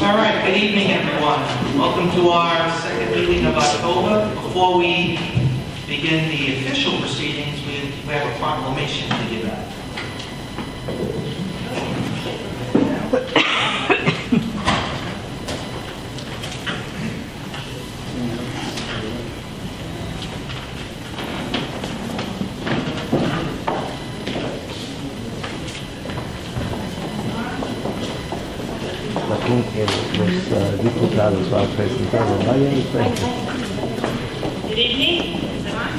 All right, good evening, everyone. Welcome to our second meeting of October. Before we begin the official proceedings, we have a proclamation to give out. Los diputados va a presentar. Vaya y frente. Good evening. Is it on?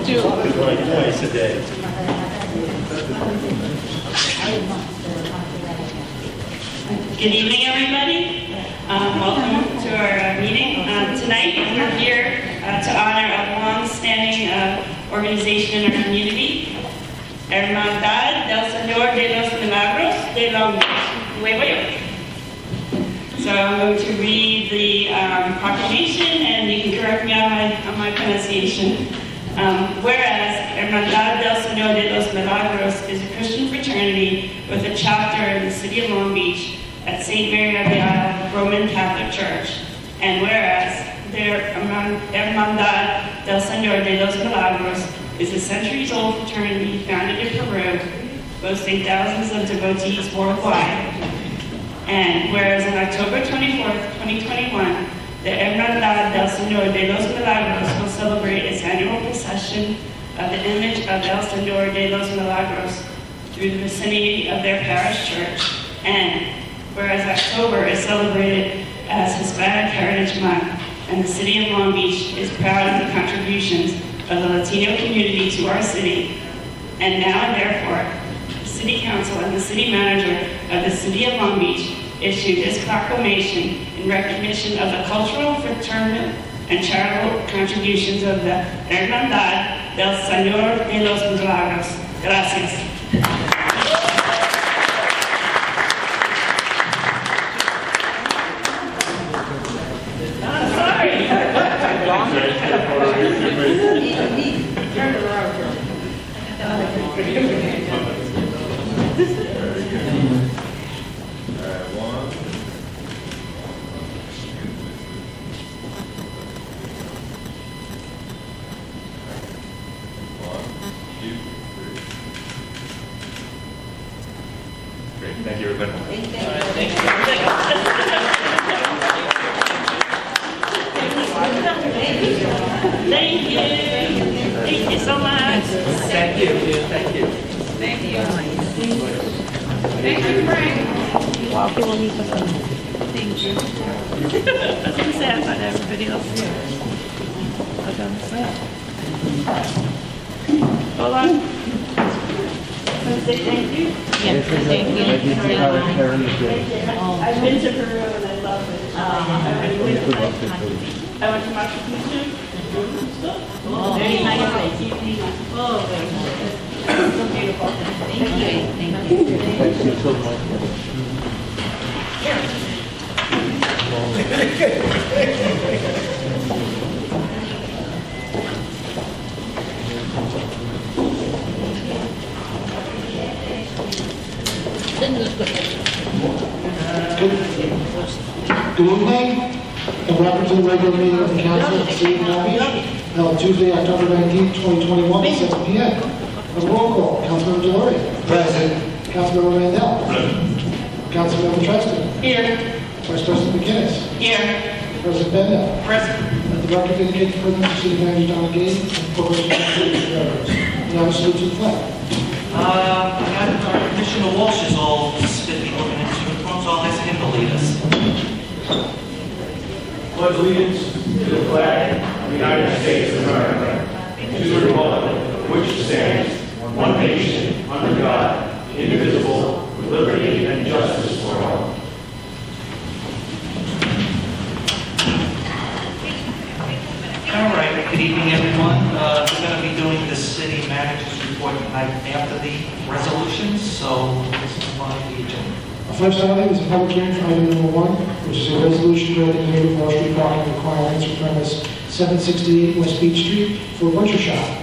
Twice a day. Good evening, everybody. Welcome to our meeting. Tonight, we're here to honor a long-standing organization in our community, Hermandad del Señor de los Milagros de LongBeachCOA, Waiver. So I'm going to read the proclamation, and you can correct me on my pronunciation. Whereas Hermandad del Señor de los Milagros is a Christian fraternity with a chapter in the city of Long Beach at St. Mary of the Isle Roman Catholic Church. And whereas their Hermandad del Señor de los Milagros is a centuries-old fraternity founded in Peru, boasting thousands of devotees worldwide. And whereas on October 24th, 2021, the Hermandad del Señor de los Milagros will celebrate its annual procession of the image of El Señor de los Milagros through the vicinity of their parish church. And whereas October is celebrated as Hispanic Heritage Month, and the city of Long Beach is proud of the contributions of the Latino community to our city. And now and therefore, the City Council and the City Manager of the City of Long Beach issued this proclamation in recognition of the cultural, fraternal, and charitable contributions of the Hermandad del Señor de los Milagros. Gracias. I'm sorry. Turn it around. Thank you, everybody. Thank you. Thank you so much. Thank you. Thank you. Thank you. Thank you, Frank. Wow, qué bonito. Thank you. I was going to say, I thought everybody else was on the side. Hold on. Want to say thank you? Yes, thank you. I've been to Peru and I love it. I went to Machu Picchu. Oh, very nice. Oh, very nice. So beautiful. Thank you. Thank you so much. Good evening, and welcome to the regular meeting of the Council of the City of Long Beach, held Tuesday, October 19th, 2021, at 7 p.m. A roll call: Councilmember Doyle. Present. Councilmember Mandela. Present. Councilmember Treston. Here. Vice President McGinnis. Here. President Benda. Present. Let the record indicate the presence of City Manager Donna Gay and Corporation Secretary Rivers. Now a salute to the flag. Commissioner Walsh is all spiffy looking into the throne, so I'll ask him to lead us. Pledge allegiance to the flag of the United States of America, to the republic for which it stands, one nation, under God, indivisible, with liberty and justice for all. All right, good evening, everyone. We're going to be doing the city manager's report tonight after the First item is a public hearing for item number 1, which is a resolution granting waiver for street parking requirements for premise 768 West Beech Street for a butcher shop.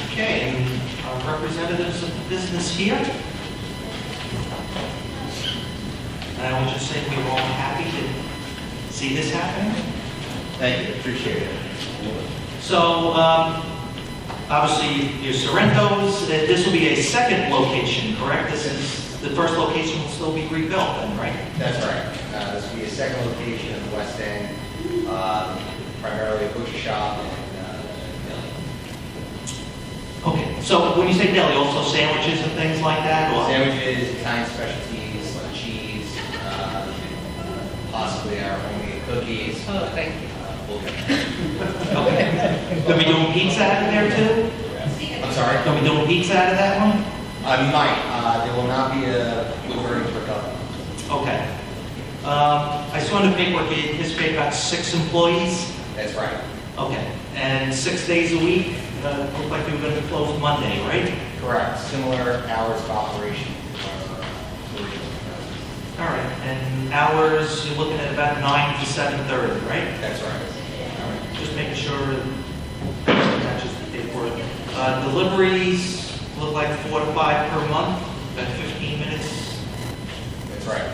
Okay, and our representatives of the business here. And I would just say we're all happy to see this happening. Thank you, appreciate it. So, obviously, your Sorrento's, this will be a second location, correct? This is, the first location will still be rebuilt then, right? That's right. This will be a second location in the West End, primarily a butcher shop and deli. Okay, so when you say deli, also sandwiches and things like that, or? Sandwiches, Italian specialties, like cheese, possibly our homemade cookies. Oh, thank you. Okay. Are we doing pizza out of there too? I'm sorry? Are we doing pizza out of that one? We might. There will not be a wood burning for cover. Okay. I saw in the paperwork you anticipate about 6 employees? That's right. Okay. And 6 days a week? Looked like you were going to be closed Monday, right? Correct. Similar hours of operation. All right. And hours, you're looking at about 9 to 7:30, right? That's right. All right. Just making sure that matches the paperwork. Deliveries look like 4 to 5 per month, about 15 minutes. That's right.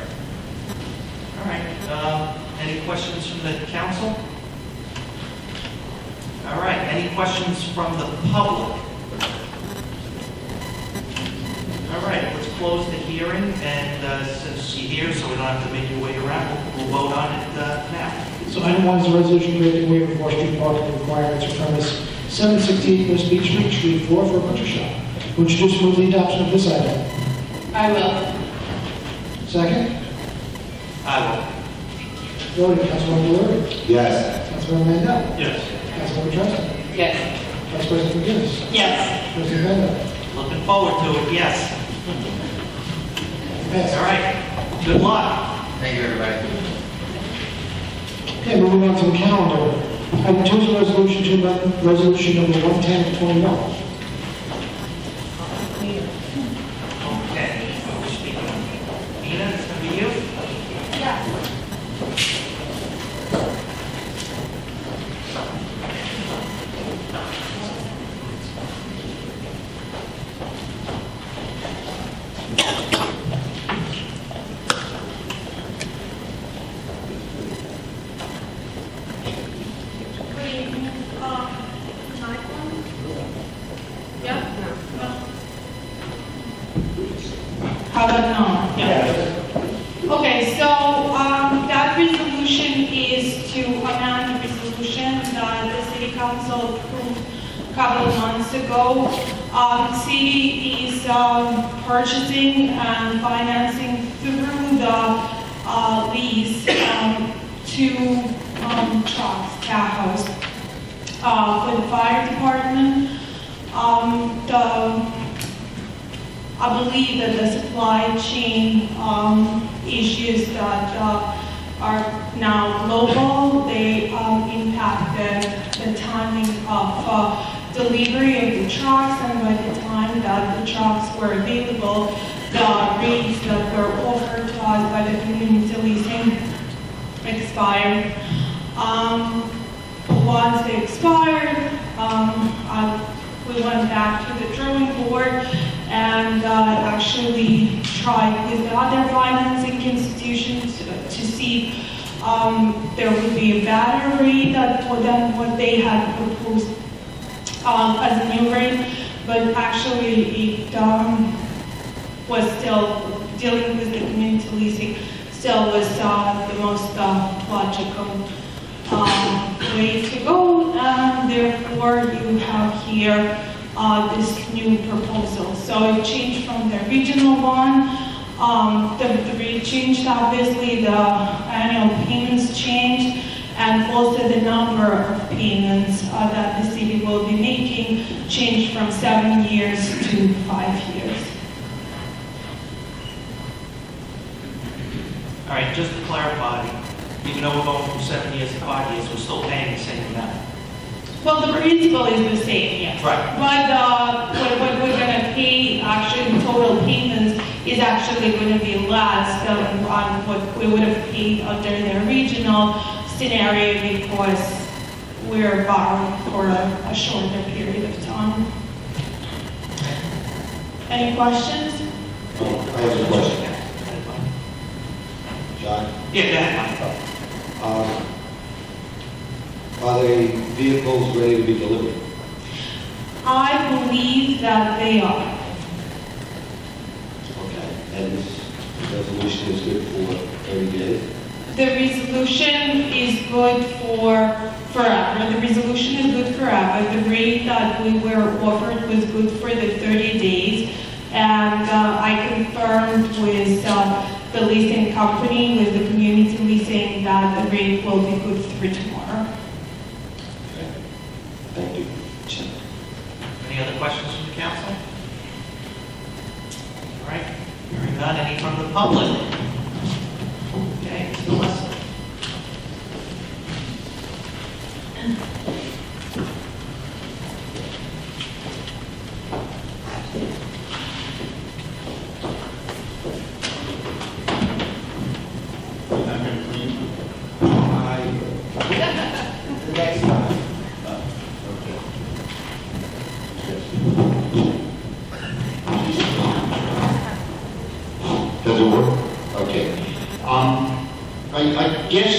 All right. Any questions from the council? All right. Any questions from the public? All right. Let's close the hearing, and since you're here, so we don't have to make your way around, we'll vote on it now. So item 1 is a resolution granting waiver for street parking requirements for premise 768 West Beech Street, Street 4 for a butcher shop. Would you just move the adoption of this item? I will. Second? I will. Voting, Councilmember Delory. Yes. Councilmember Mandela. Yes. Councilmember Trustin. Yes. Vice President McGinnis. Yes. President Bender. Looking forward to it, yes. Passed. All right. Good luck. Thank you, everybody. Okay, moving on to the calendar. Item 2 is a resolution to amend resolution number 11021. Okay. We're speaking. Nina, it's going to be you? How about now? Yeah. Okay, so that resolution is to amend the resolution that the city council approved a couple of months ago. City is purchasing and financing through the lease 2 trucks, Tahoes, for the fire department. I believe that the supply chain issues that are now global, they impact the timing of delivery of the trucks, and by the time that the trucks were available, the rates that were offered to us by the community leasing expired. Once they expired, we went back to the drawing board and actually tried with the other financing institutions to see there would be a better rate than what they had proposed as a new rate, but actually it was still, dealing with the community leasing still was the most logical way to go, and therefore you have here this new proposal. So it changed from the original one. The rate changed, obviously, the annual payments changed, and also the number of payments that the city will be making changed from 7 years to 5 years. All right, just to clarify, even though we're going from 7 years to 5 years, we're still paying the same amount. Well, the principal is the same, yes. Right. But what we're going to pay, actually, in total payments, is is actually going to be less than on what we would have paid under the original scenario because we're borrowing for a shorter period of time. Any questions? I have a question. John? Yeah, go ahead, Mike. Are the vehicles ready to be delivered? I believe that they are. Okay. And this resolution is good for 30 days? The resolution is good for forever. The resolution is good forever. The rate that we were offered was good for the 30 days. And I confirmed with the leasing company, with the community leasing, that the rate will be good through tomorrow. Okay. Thank you. Any other questions from the council? All right, hearing none, any from the public? Okay, Mr. Wesley. Next time. Does it work? Okay. I guess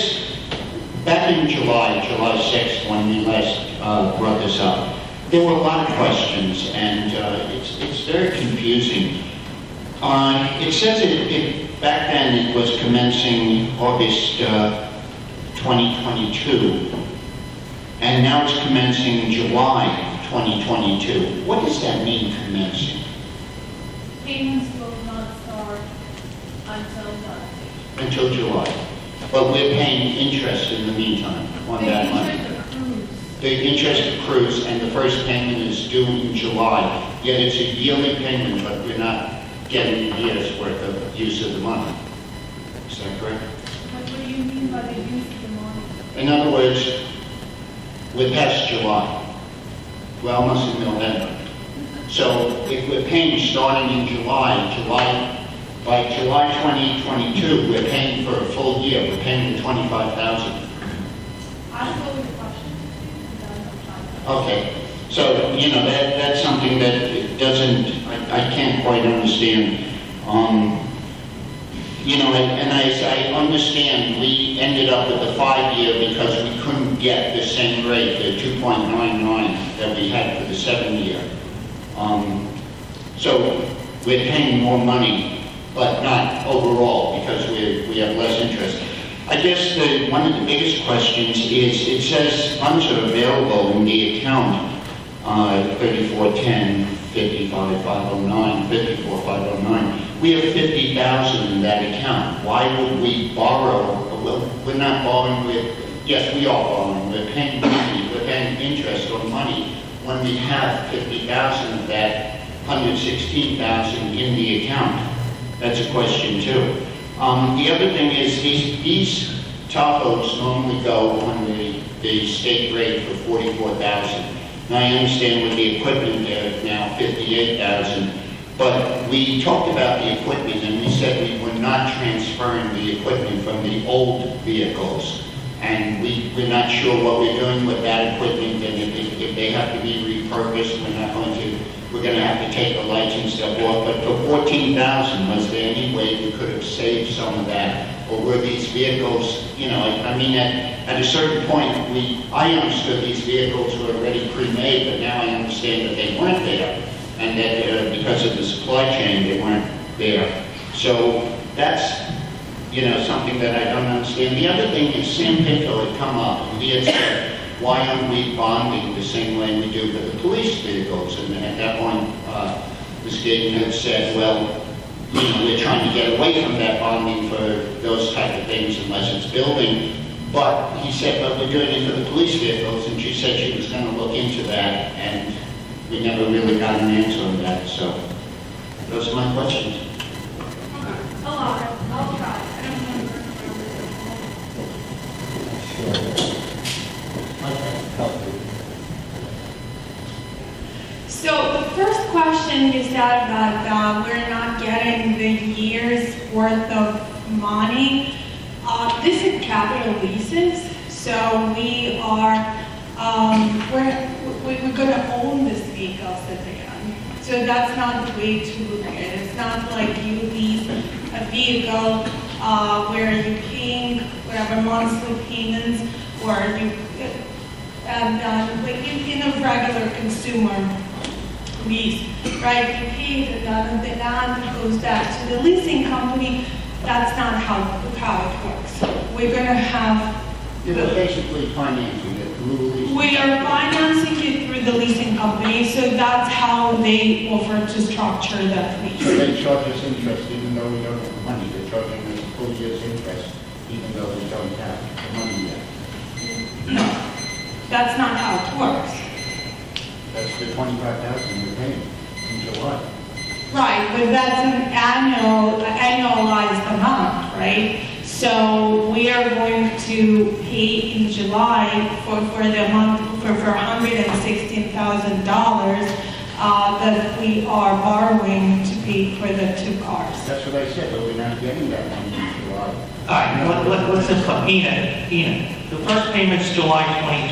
back in July 6th, when we last brought this up, there were a lot of questions, and it's very confusing. It says back then it was commencing August 2022, and now it's commencing July 2022. What does that mean, commencing? Payments will not start until the Until July. But we're paying interest in the meantime on that money. interest accrues. The interest accrues, and the first payment is due in July. Yet it's a yearly payment, but we're not getting a year's worth of use of the money. Is that correct? What do you mean by the use of the money? In other words, we're past July. We're almost in November. So if we're paying starting in by July 2022, we're paying for a full year. We're paying the $25,000. I go with the question. Okay. So, that's something that I can't quite understand. And as I understand, we ended up with a 5-year because we couldn't get the same rate, the 2.99 that we had for the 7-year. So we're paying more money, but not overall because we have less interest. I guess one of the biggest questions is it says funds are available in the account 3410 55509 54509. We have $50,000 in that account. Why would we borrow? Well, we're not borrowing. Yes, we are borrowing. We're paying money. We're paying interest on money when we have $50,000 of that $116,000 in the account. That's a question too. The other thing is these Tahoes normally go on the state rate for $44,000. Now I understand with the equipment they're now $58,000, but we talked about the equipment and we said we were not transferring the equipment from the old vehicles, and we're not sure what we're doing with that equipment, and if they have to be repurposed, we're going to have to take the lights and stuff off. But for $14,000, was there any way we could have saved some of that? Or were these vehicles, at a certain point, I understood these vehicles were already pre-made, but now I understand that they weren't there, and that because of the supply chain, they weren't there. So that's, something that I don't understand. The other thing is Sam Pinto had come up, and he had said, why aren't we bonding the same way we do for the police vehicles? And at that point, Ms. Gayton had said, well, we're trying to get away from that bonding for those type of things unless it's building. But he said, but we're doing it for the police vehicles, and she said she was going to look into that, and we never really got an answer on that. So those are my questions. I'll try. I don't remember. So the first question is said that we're not getting the year's worth of money. This is capital leases, so we are, we're gonna own these vehicles at the end. So that's not the way to look at it. It's not like you lease a vehicle where you're paying whatever monthly payments, or you, like in a regular consumer lease, right? You pay it, and the land goes back to the leasing company. That's not how it works. We're gonna have. You're basically financing it through the leasing. We are financing it through the leasing company, so that's how they offer to structure that lease. So they charge us interest even though we don't have the money. They're charging us a full year's interest even though we don't have the money yet. No, that's not how it works. That's the $25,000 we're paying in July. Right, but that's an annualized amount, right? So we are going to pay in July for the month for $116,000 that we are borrowing to pay for the 2 cars. That's what I said, but we're not getting that money in July. All right, let's just come. Ina, the first payment's July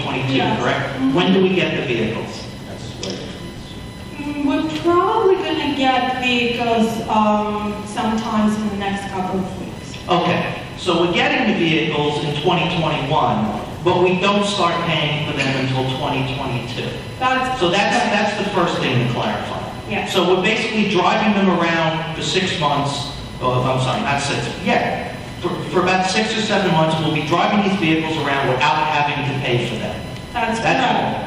2022, Yes. correct? When do we get the vehicles? That's what We're probably going to get vehicles sometimes in the next couple of weeks. Okay, so we're getting the vehicles in 2021, but we don't start paying for them until 2022. So that's the first thing to clarify. Yeah. So we're basically driving them around for 6 months, I'm sorry, not 6, yeah, for about 6 or 7 months, we'll be driving these vehicles around without having to pay for them. That's That's correct.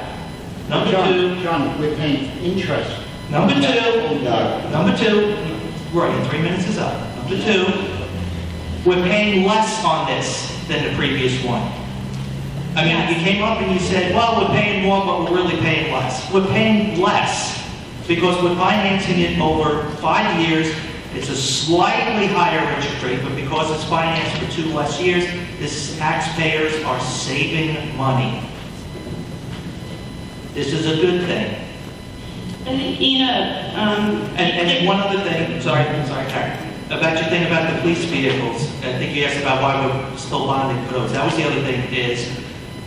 all. Number two, John, we're paying interest. Number two, Yeah. right, 3 minutes is up. Number two, we're paying less on this than the previous one. I mean, you came up and you said, well, we're paying more, but we're really paying less. We're paying less because we're financing it over 5 years. It's a slightly higher interest rate, but because it's financed for 2 less years, the taxpayers are saving money. This is a good thing. And Ina, And one other thing, sorry, Karen, about your thing about the police vehicles. I think you asked about why we're still bonding for those. That was the other thing, is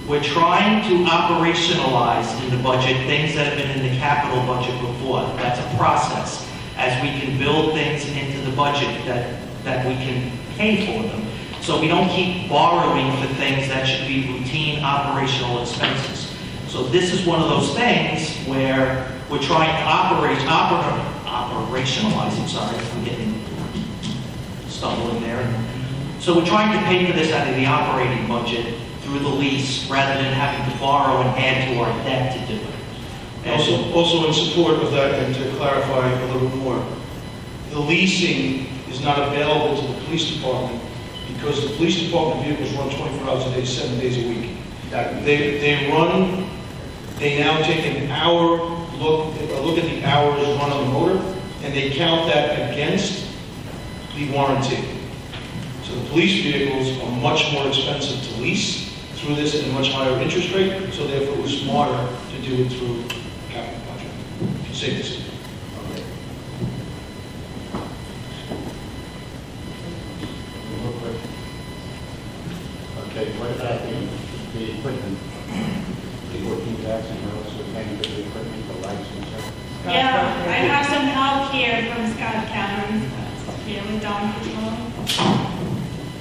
we're trying to operationalize in the budget things that have been in the capital budget before. That's a process. As we can build things into the budget that we can pay for them. So we don't keep borrowing for things that should be routine operational expenses. So this is one of those things where we're trying to operationalize, I'm getting stumbling there. So we're trying to pay for this out of the operating budget through the lease rather than having to borrow and add to our debt to do it. And Also in support of that, and to clarify a little more, the leasing is not available to the police department because the police department vehicles run 24 hours a day, 7 days a week. They now take an hour look at the hours run on the motor, and they count that against the warranty. So the police vehicles are much more expensive to lease through this at a much higher interest rate, so therefore it was smarter to do it through capital budget. Safe to say. Okay, what about the equipment? The 14,000, we're also paying for the equipment, the lights and stuff? Yeah, I have some help here from Scott Cameron. Here with Don Control.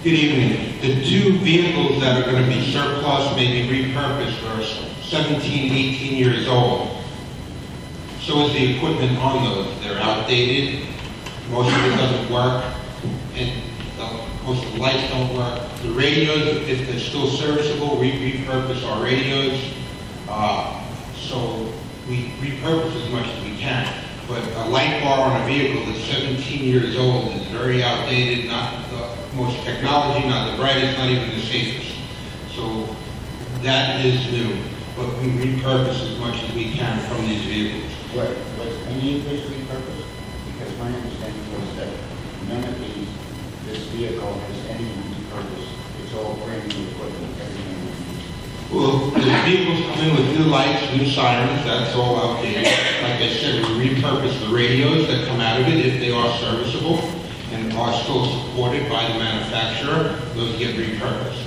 Good evening. The 2 vehicles that are going to be surplus, maybe repurposed, are 17, 18 years old. So is the equipment on those. They're outdated. Most of it doesn't work. And most of the lights don't work. The radios, if they're still serviceable, we repurpose our radios. So we repurpose as much as we can. But a light bar on a vehicle that's 17 years old is very outdated, not the most technology, not the brightest, not even the safest. So that is new, but we repurpose as much as we can from these vehicles. Was any of this repurposed? Because my understanding was that none of this vehicle has any repurpose. It's all brand new equipment, everything. Well, the vehicles come in with new lights, new sirens, that's all out there. Like I said, we repurpose the radios that come out of it if they are serviceable and are still supported by the manufacturer, those get repurposed.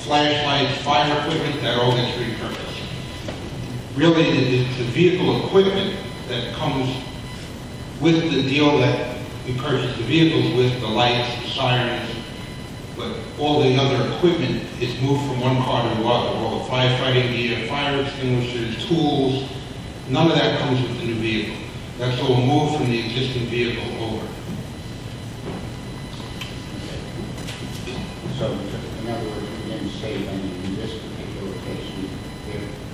Flashlights, fire equipment, that all gets repurposed. Really, it's the vehicle equipment that comes with the deal that we purchase the vehicles with, the lights, the sirens, but all the other equipment is moved from one car to the other. All the firefighting gear, fire extinguishers, tools, none of that comes with the new vehicle. That's all moved from the existing vehicle over. So, in other words, we didn't save any in this particular case.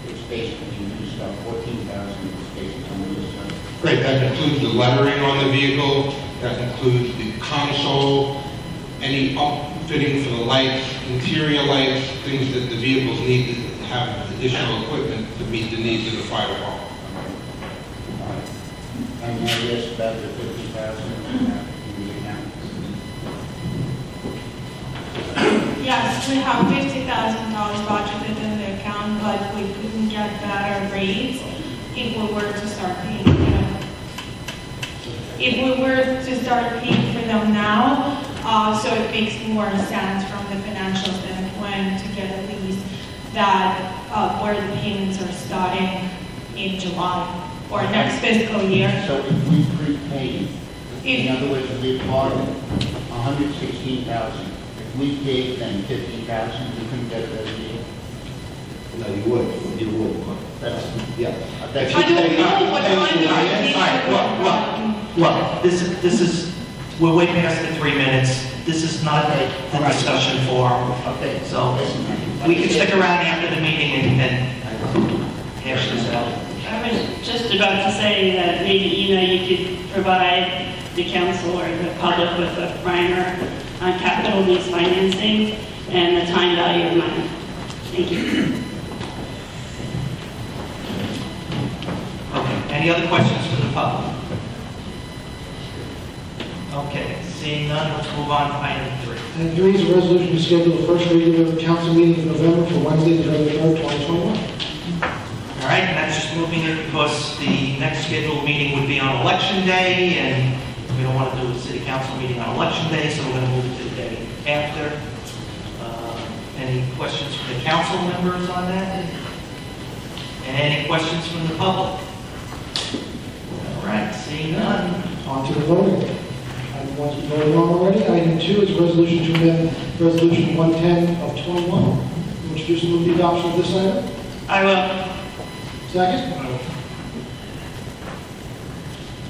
It's basically new stuff, 14,000 is basically new stuff. Right, that includes the lettering on the vehicle, that includes the console, any upfitting for the lights, interior lights, things that the vehicles need to have additional equipment to meet the needs of the fire department. All right. And now, yes, about the 50,000 in the account. Yes, we have $50,000 budgeted in the account, but we couldn't get better rates if we were to start paying for them. If we were to start paying for them now, so it makes more sense from the financial standpoint to get a lease that where the payments are starting in July or next fiscal year. So if we prepaid, in other words, we borrowed 116,000. If we gave them 50,000, we couldn't get a better deal. No, you would. That's, Yeah. that's. I don't know what time Look, this is, we're way past the 3 minutes. This is not the discussion forum. Okay. So we can stick around after the meeting and hash this out. I was just about to say that maybe, you could provide the council or the public with a primer on capital lease financing and the time value of money. Thank you. Okay, any other questions from the public? Okay, seeing none, let's move on to item 3. Item 3 is a resolution to schedule the first regular council meeting in November for Wednesday, November 3rd, 2021. All right, and that's just moving it because the next scheduled meeting would be on Election Day, and we don't want to do a city council meeting on Election Day, so we're going to move it to the day after. Any questions from the council members on that? And any questions from the public? All right, seeing none. On to the voting. Item 1 is voted on already. Item 2 is a resolution to amend Resolution 110 of 21. Introduce and move the adoption of this item. I will. Second.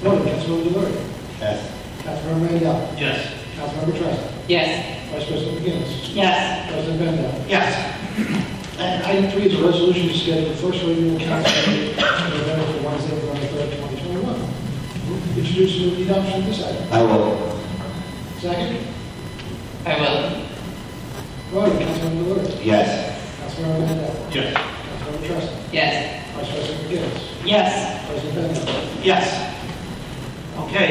Voting. Councilmember Delory. Yes. Councilmember Mandela. Yes. Councilmember Tressa. Yes. Vice President McGinnis. Yes. President Bendo. Yes. And item 3 is a resolution to schedule the first regular council meeting in November for Wednesday, November 3rd, 2021. Introduce and move the adoption of this item. I will. Second. I will. Voting. Councilmember Delory. Yes. Councilmember Mandela. Yes. Councilmember Tressa. Yes. Vice President McGinnis. Yes. President Bendo. Yes. Okay,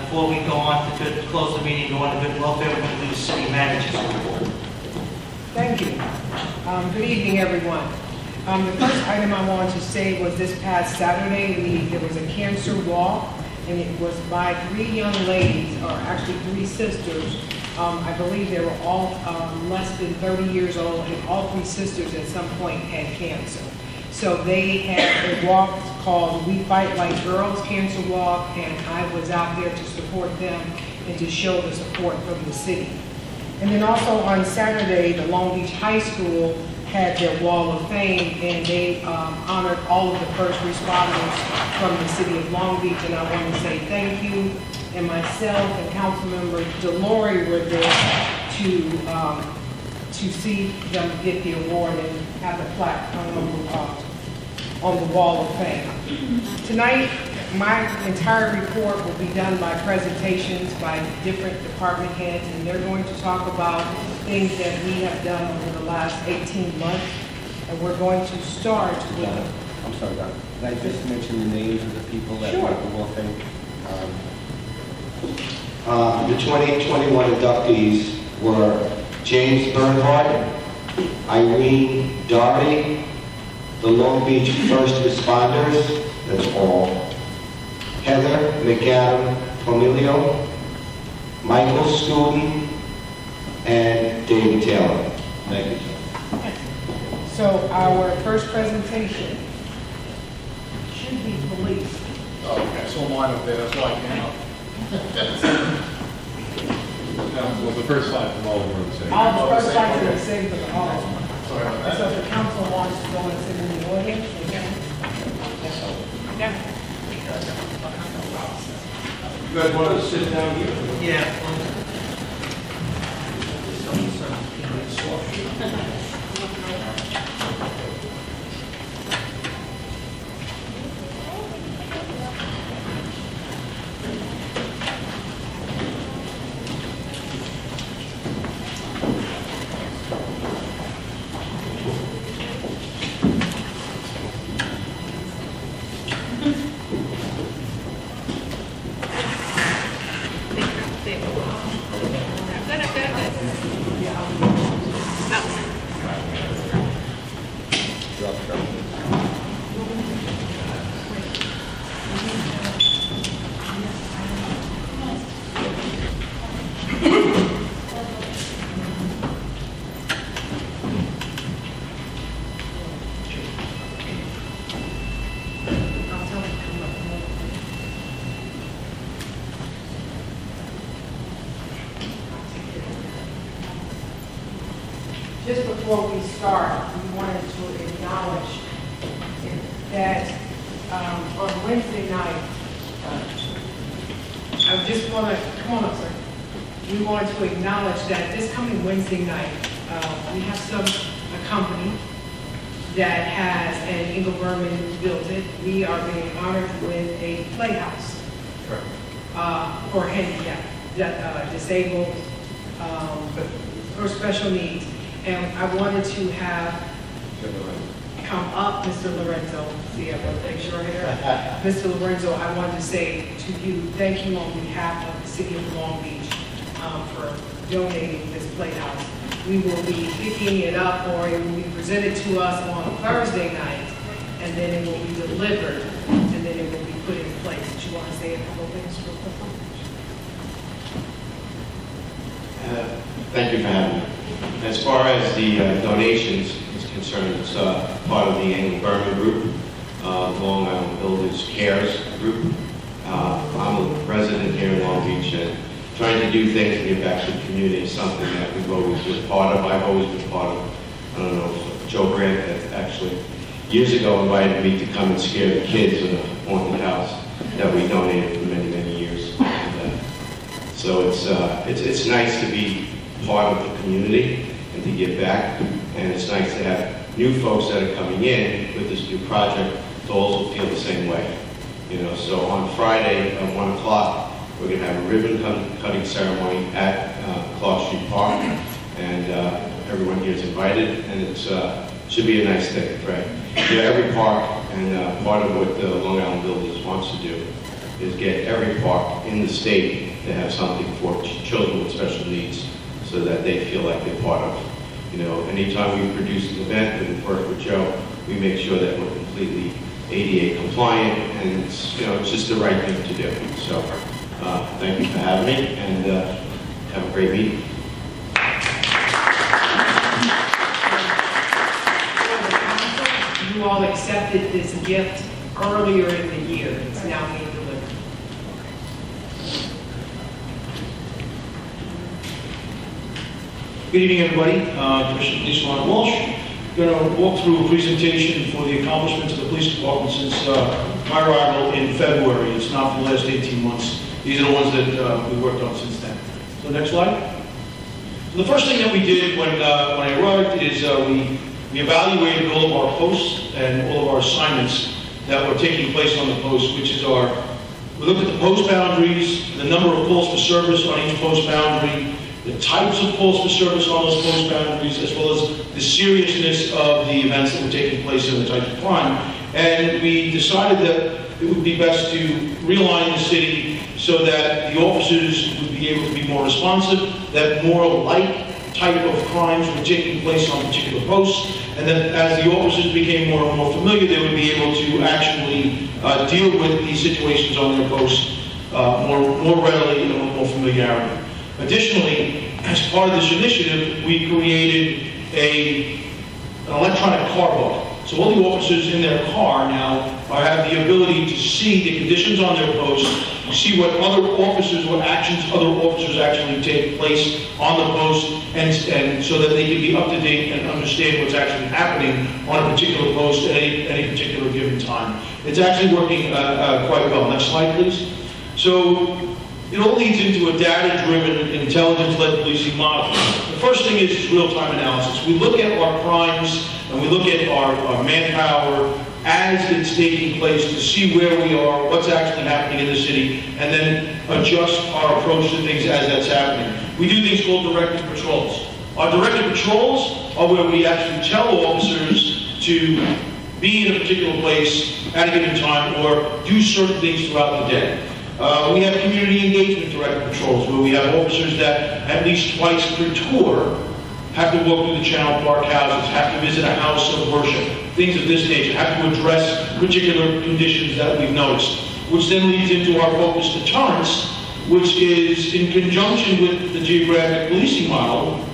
before we go on to close the meeting, go on to good welfare, we're going to do the city manager's report. Thank you. Good evening, everyone. The first item I wanted to say was this past Saturday, there was a cancer walk, and it was by 3 young ladies, or actually 3 sisters. I believe they were all less than 30 years old, and all 3 sisters at some point had cancer. So they had a walk called We Fight Like Girls Cancer Walk, and I was out there to support them and to show the support from the city. And then also on Saturday, the Long Beach High School had their Wall of Fame, and they honored all of the first responders from the city of Long Beach, and I want to say thank you. And myself and Councilmember Delory were there to see them get the award and have the plaque on the Wall of Fame. Tonight, my entire report will be done by presentations by different department heads, and they're going to talk about things that we have done over the last 18 months. And we're going to start with... I'm sorry, Doctor. Can I just mention the names of the people that Sure. were the Wall of Fame? The 2021 inductees were James Bernhardt, Irene Doherty, the Long Beach First Responders, that's all. Heather McAdam Pomilio, Michael Scooten, and David Taylor. Thank you, sir. So our first presentation should be police. Oh, okay, so mine up there, that's why I came up. Well, the first slide from all of them are the same. All the first slides are the same for all of them. Sorry about that. So if the council wants to go and sit in the audience, they can. Yeah. You guys want to sit down here? Yeah. Just before we start, we wanted to acknowledge that on Wednesday night, I just want to, come on up, sir. We wanted to acknowledge that this coming Wednesday night, we have a company that has, and Ingle Berman built it. We are being honored with a playhouse for handicapped, disabled, or special needs. And I wanted to have come up, Mr. Lorenzo, see, I want to make sure here. Mr. Lorenzo, I wanted to say to you, thank you on behalf of the city of Long Beach for donating this playhouse. We will be picking it up, or it will be presented to us on Thursday night, and then it will be delivered, and then it will be put in place. Do you want to say a couple things real quick? Thank you for having me. As far as the donations is concerned, it's part of the Ingle Berman Group, Long Island Builders Cares Group. I'm a resident here in Long Beach, and trying to do things and give back to the community is something that we've always been part of. I've always been part of. I don't know, Joe Grant had actually years ago invited me to come and scare the kids in a haunted house that we donated for many, many years. And, so it's nice to be part of the community and to give back, and it's nice to have new folks that are coming in with this new project to also feel the same way. You know, so on Friday at 1 o'clock, we're going to have a ribbon cutting ceremony at Clark Street Park, and everyone here is invited, and it should be a nice thing, right? Yeah, every park, and part of what the Long Island Builders wants to do is get every park in the state to have something for children with special needs, so that they feel like they're part of. You know, anytime we produce an event and work with Joe, we make sure that we're completely ADA compliant, and it's, you know, it's just the right thing to do. So, thank you for having me, and have a great meeting. You all accepted this gift earlier in the year. It's now being delivered. Good evening, everybody. Commissioner Police Ron Walsh. Going to walk through a presentation for the accomplishments of the police department since my arrival in February. It's not for the last 18 months. These are the ones that we worked on since then. So next slide. So the first thing that we did when I arrived is we evaluated all of our posts and all of our assignments that were taking place on the post, which is we looked at the post boundaries, the number of calls for service on each post boundary, the types of calls for service on those post boundaries, as well as the seriousness of the events that were taking place and the type of crime. And we decided that it would be best to realign the city so that the officers would be able to be more responsive, that more like type of crimes were taking place on particular posts, and then as the officers became more and more familiar, they would be able to actually deal with these situations on their posts more readily and with more familiarity. Additionally, as part of this initiative, we created an electronic car book. So all the officers in their car now have the ability to see the conditions on their posts, see what actions other officers actually take place on the post, and so that they can be up to date and understand what's actually happening on a particular post at any particular given time. It's actually working quite well. Next slide, please. So it all leads into a data-driven, intelligence-led policing model. The first thing is real-time analysis. We look at our crimes and we look at our manpower as it's taking place to see where we are, what's actually happening in the city, and then adjust our approach to things as that's happening. We do things called directed patrols. Our directed patrols are where we actually tell officers to be in a particular place at a given time or do certain things throughout the day. We have community engagement directed patrols where we have officers that at least twice per tour have to walk through the Channel Park houses, have to visit a house of worship, things of this nature, have to address particular conditions that we've noticed, which then leads into our focused deterrence, which is in conjunction with the geographic policing model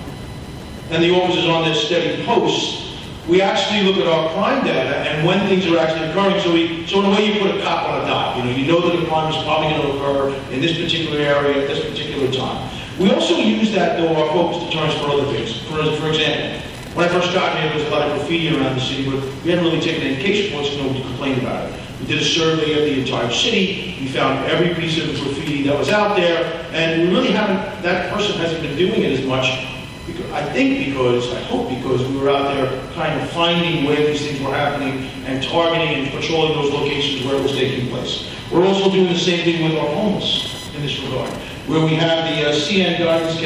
and the officers on their steady posts. We actually look at our crime data and when things are actually occurring. So in a way, you put a cop on a dot. You know that a crime is probably going to occur in this particular area at this particular time. We also use that, though, our focused deterrence for other things. For example, when I first got here, there was a lot of graffiti around the city, but we hadn't really taken any case reports because nobody complained about it. We did a survey of the entire city. We found every piece of graffiti that was out there, and we really haven't. That person hasn't been doing it as much. I hope because we were out there kind of finding where these things were happening and targeting and patrolling those locations where it was taking place. We're also doing the same thing with our homeless in this regard, where we have the CN Guidance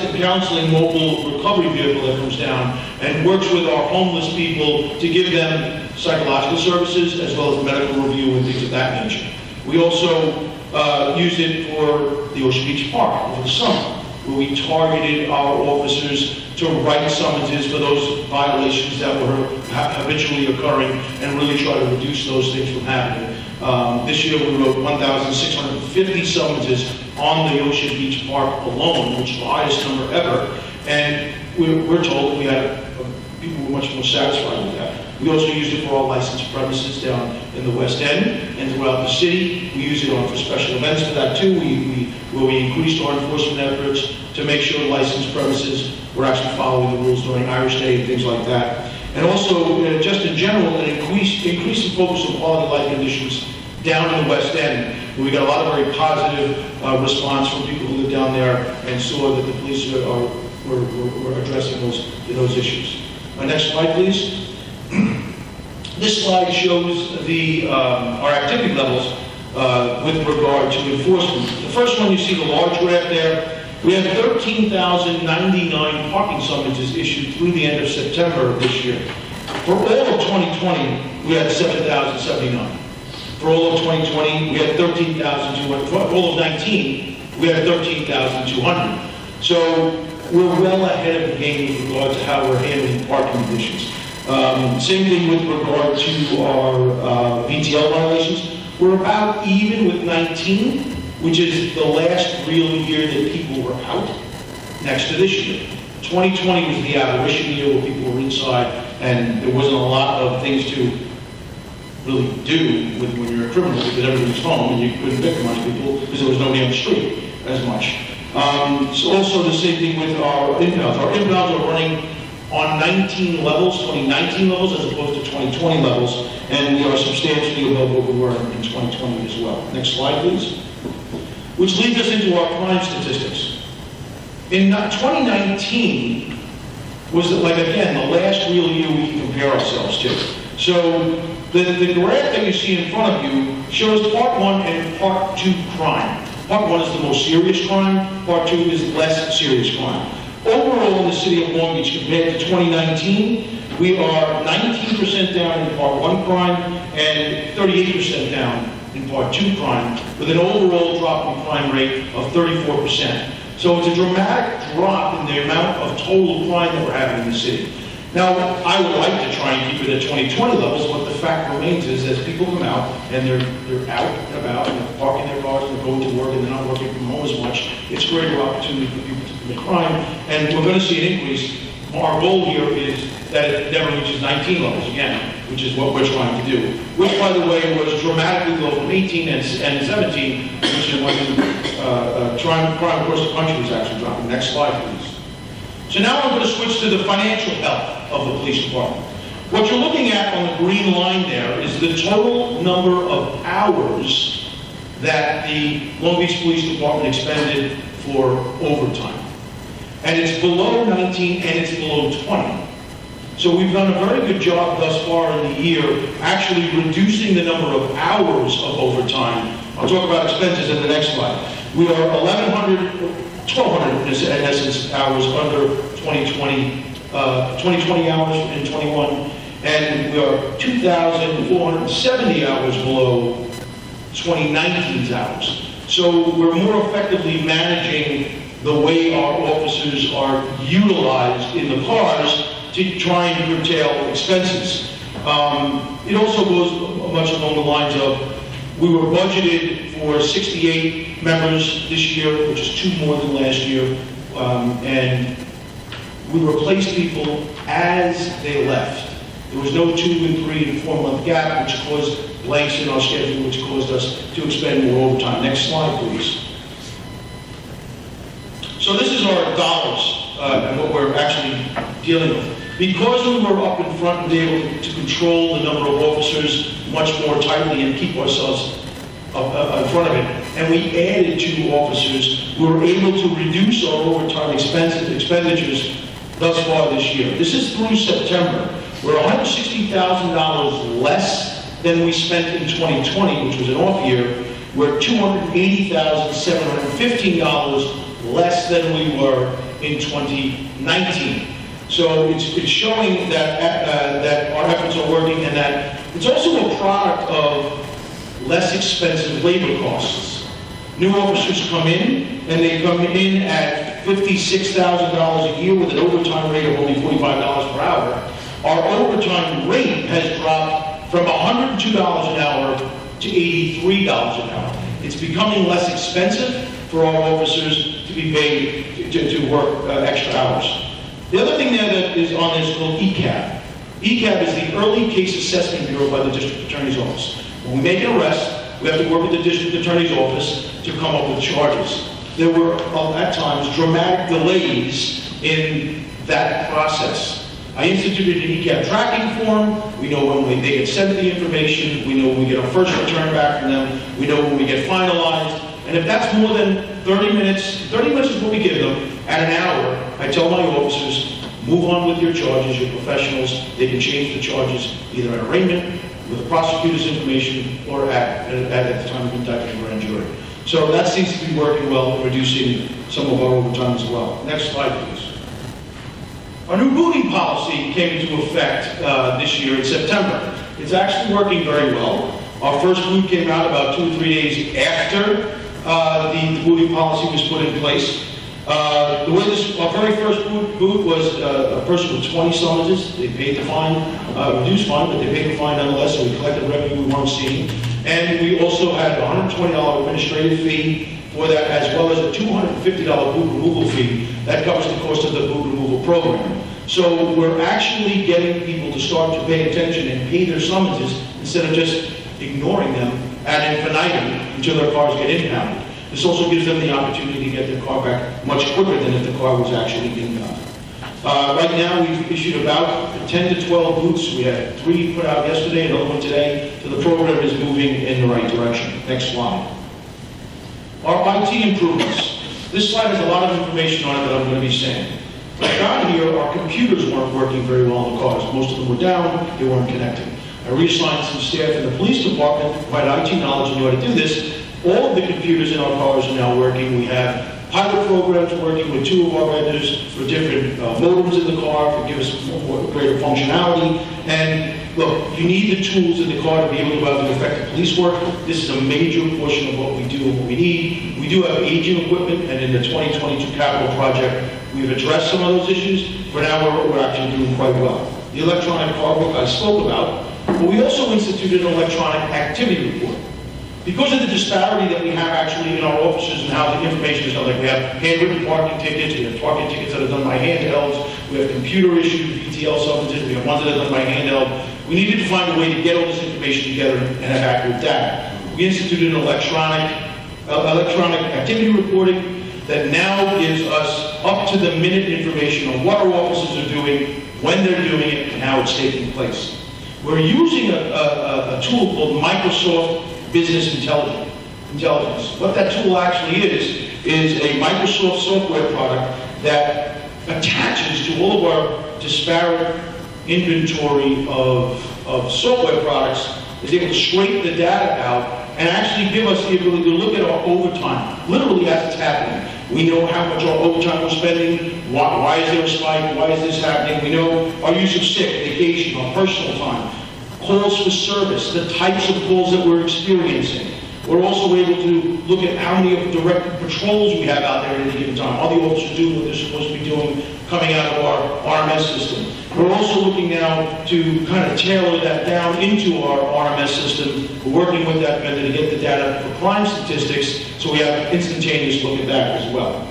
and Counseling mobile recovery vehicle that comes down and works with our homeless people to give them psychological services as well as medical review and things of that nature. We also use it for the Ocean Beach Park over the summer, where we targeted our officers to write summonses for those violations that were habitually occurring and really try to reduce those things from happening. This year we wrote 1,650 summonses on the Ocean Beach Park alone, which is the highest number ever, and we're told that we had people were much more satisfied with that. We also used it for all licensed premises down in the West End and throughout the city. We use it for special events for that too, where we increased our enforcement efforts to make sure licensed premises were actually following the rules during Irish Day and things like that. And also, just in general, an increasing focus on quality of life conditions down in the West End, where we got a lot of very positive response from people who live down there and saw that the police were addressing those issues. Next slide, please. This slide shows our activity levels with regard to enforcement. The first one, you see the large graph there. We have 13,099 parking summonses issued through the end of September of this year. For all of 2020, we had 7,079. For all of 2020, we had 13,200. For all of 19, we had 13,200. So we're well ahead of the game with regard to how we're handling parking conditions. Same thing with regard to our VTL violations. We're about even with 19, which is the last real year that people were out, next to this year. 2020 was the aberration year where people were inside and there wasn't a lot of things to really do when you're a criminal because everybody's home and you couldn't victimize people because there was nobody on the street as much. So also the same thing with our inbounds. Our inbounds are running on 2019 levels as opposed to 2020 levels, and we are substantially above what we were in 2020 as well. Next slide, please. Which leads us into our crime statistics. In 2019 was, the last real year we can compare ourselves to. So the graph that you see in front of you shows Part 1 and Part 2 crime. Part 1 is the most serious crime, Part 2 is less serious crime. Overall, in the city of Long Beach, compared to 2019, we are 19% down in Part 1 crime and 38% down in Part 2 crime, with an overall drop in crime rate of 34%. So it's a dramatic drop in the amount of total crime that we're having in the city. Now, I would like to try and keep it at 2020 levels, but the fact remains is as people come out and they're out and about and they're parking their cars and they're going to work and they're not working from home as much, it's a greater opportunity for people to commit crime, and we're going to see an increase. Our goal here is that it never reaches 19 levels again, which is what we're trying to do, which, by the way, was dramatically low from 18 and 17, which is when crime across the country is actually dropping. Next slide, please. So now I'm going to switch to the financial health of the police department. What you're looking at on the green line there is the total number of hours that the Long Beach Police Department expended for overtime. And it's below 19 and it's below 20. So we've done a very good job thus far in the year actually reducing the number of hours of overtime. I'll talk about expenses in the next slide. We are 1,200 in essence hours under 2020 hours in 21, and we are 2,470 hours below 2019's hours. So we're more effectively managing the way our officers are utilized in the cars to try and curtail expenses. It also goes much along the lines of, we were budgeted for 68 members this year, which is 2 more than last year, and we replaced people as they left. There was no 2 and 3 and 4 month gap, which caused blanks in our schedule, which caused us to expend more overtime. Next slide, please. So this is our dollars and what we're actually dealing with. Because we were up in front and able to control the number of officers much more tightly and keep ourselves up in front of it, and we added 2 officers, we were able to reduce our overtime expenditures thus far this year. This is through September. We're $160,000 less than we spent in 2020, which was an off year. We're $280,715 less than we were in 2019. So it's showing that our efforts are working, and that it's also a product of less expensive labor costs. New officers come in, and they come in at $56,000 a year with an overtime rate of only $45 per hour. Our overtime rate has dropped from $102 an hour to $83 an hour. It's becoming less expensive for our officers to be paid to work extra hours. The other thing there that is on this is called ECAB. ECAB is the Early Case Assessment Bureau by the District Attorney's Office. When we make an arrest, we have to work with the District Attorney's Office to come up with charges. There were, at times, dramatic delays in that process. I instituted an ECAB tracking form. We know when they get sent the information. We know when we get our first return back from them. We know when we get finalized. And if that's more than 30 minutes is what we give them, at an hour, I tell my officers, move on with your charges, you're professionals. They can change the charges either at arraignment, with the prosecutor's information, or at the time of indictment or grand jury. So that seems to be working well, reducing some of our overtime as well. Next slide, please. Our new booting policy came into effect this year in September. It's actually working very well. Our first boot came out about 2 or 3 days after the booting policy was put in place. Our very first boot was a person with 20 summonses. They paid the fine, reduced fine, but they paid the fine nonetheless, so we collected revenue we weren't seeing. And we also had a $120 administrative fee for that, as well as a $250 boot removal fee. That covers the cost of the boot removal program. So we're actually getting people to start to pay attention and pay their summonses instead of just ignoring them ad infinitum until their cars get impounded. This also gives them the opportunity to get their car back much quicker than if the car was actually impounded. Right now, we've issued about 10 to 12 boots. We had 3 put out yesterday, another one today, so the program is moving in the right direction. Next slide. Our IT improvements. This slide has a lot of information on it that I'm going to be saying. When I got here, our computers weren't working very well in the cars. Most of them were down, they weren't connecting. I reassigned some staff in the police department to provide IT knowledge and knew how to do this. All of the computers in our cars are now working. We have pilot programs working with 2 of our vendors for different modems in the car to give us more greater functionality. And look, you need the tools in the car to be able to go out and do effective police work. This is a major portion of what we do and what we need. We do have aging equipment, and in the 2022 capital project, we've addressed some of those issues. For now, we're actually doing quite well. The electronic car book I spoke about, but we also instituted an electronic activity report. Because of the disparity that we have actually in our offices and how the information is done, like we have handwritten parking tickets, we have parking tickets that are done by handhelds, we have computer-issued VTL substances, we have ones that are done by handheld. We needed to find a way to get all this information together and have accurate data. We instituted an electronic activity reporting that now gives us up-to-the-minute information on what our officers are doing, when they're doing it, and how it's taking place. We're using a tool called Microsoft Business Intelligence. What that tool actually is a Microsoft software product that attaches to all of our disparate inventory of software products, is able to scrape the data out and actually give us the ability to look at our overtime, literally as it's happening. We know how much our overtime we're spending, why is there a spike, why is this happening. We know our use of sick, vacation, our personal time, calls for service, the types of calls that we're experiencing. We're also able to look at how many of the direct patrols we have out there at any given time. Are the officers doing what they're supposed to be doing coming out of our RMS system? We're also looking now to kind of tailor that down into our RMS system. We're working with that vendor to get the data for crime statistics, so we have instantaneous look at that as well.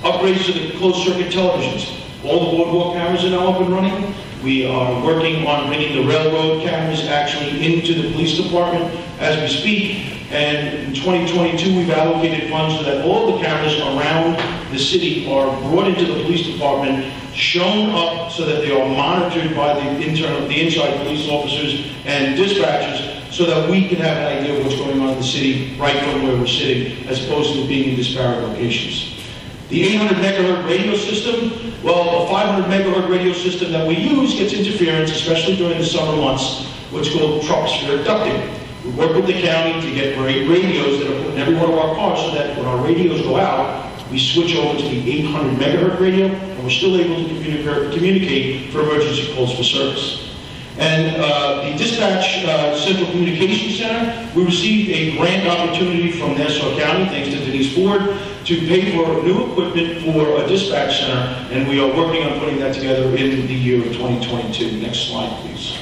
Upgrades to the closed-circuit televisions. All the boardwalk cameras are now up and running. We are working on bringing the railroad cameras actually into the police department as we speak. And in 2022, we've allocated funds so that all the cameras around the city are brought into the police department, shown up so that they are monitored by the inside police officers and dispatchers, so that we can have an idea of what's going on in the city right from where we're sitting, as opposed to being in disparate locations. The 800 megahertz radio system, well, the 500 megahertz radio system that we use gets interference, especially during the summer months, what's called troposphere ducting. We work with the county to get radios that are put in every one of our cars so that when our radios go out, we switch over to the 800 megahertz radio, and we're still able to communicate for emergency calls for service. And the Dispatch Central Communication Center, we received a grant opportunity from Nassau County, thanks to Denise Ford, to pay for new equipment for a dispatch center, and we are working on putting that together in the year of 2022. Next slide, please.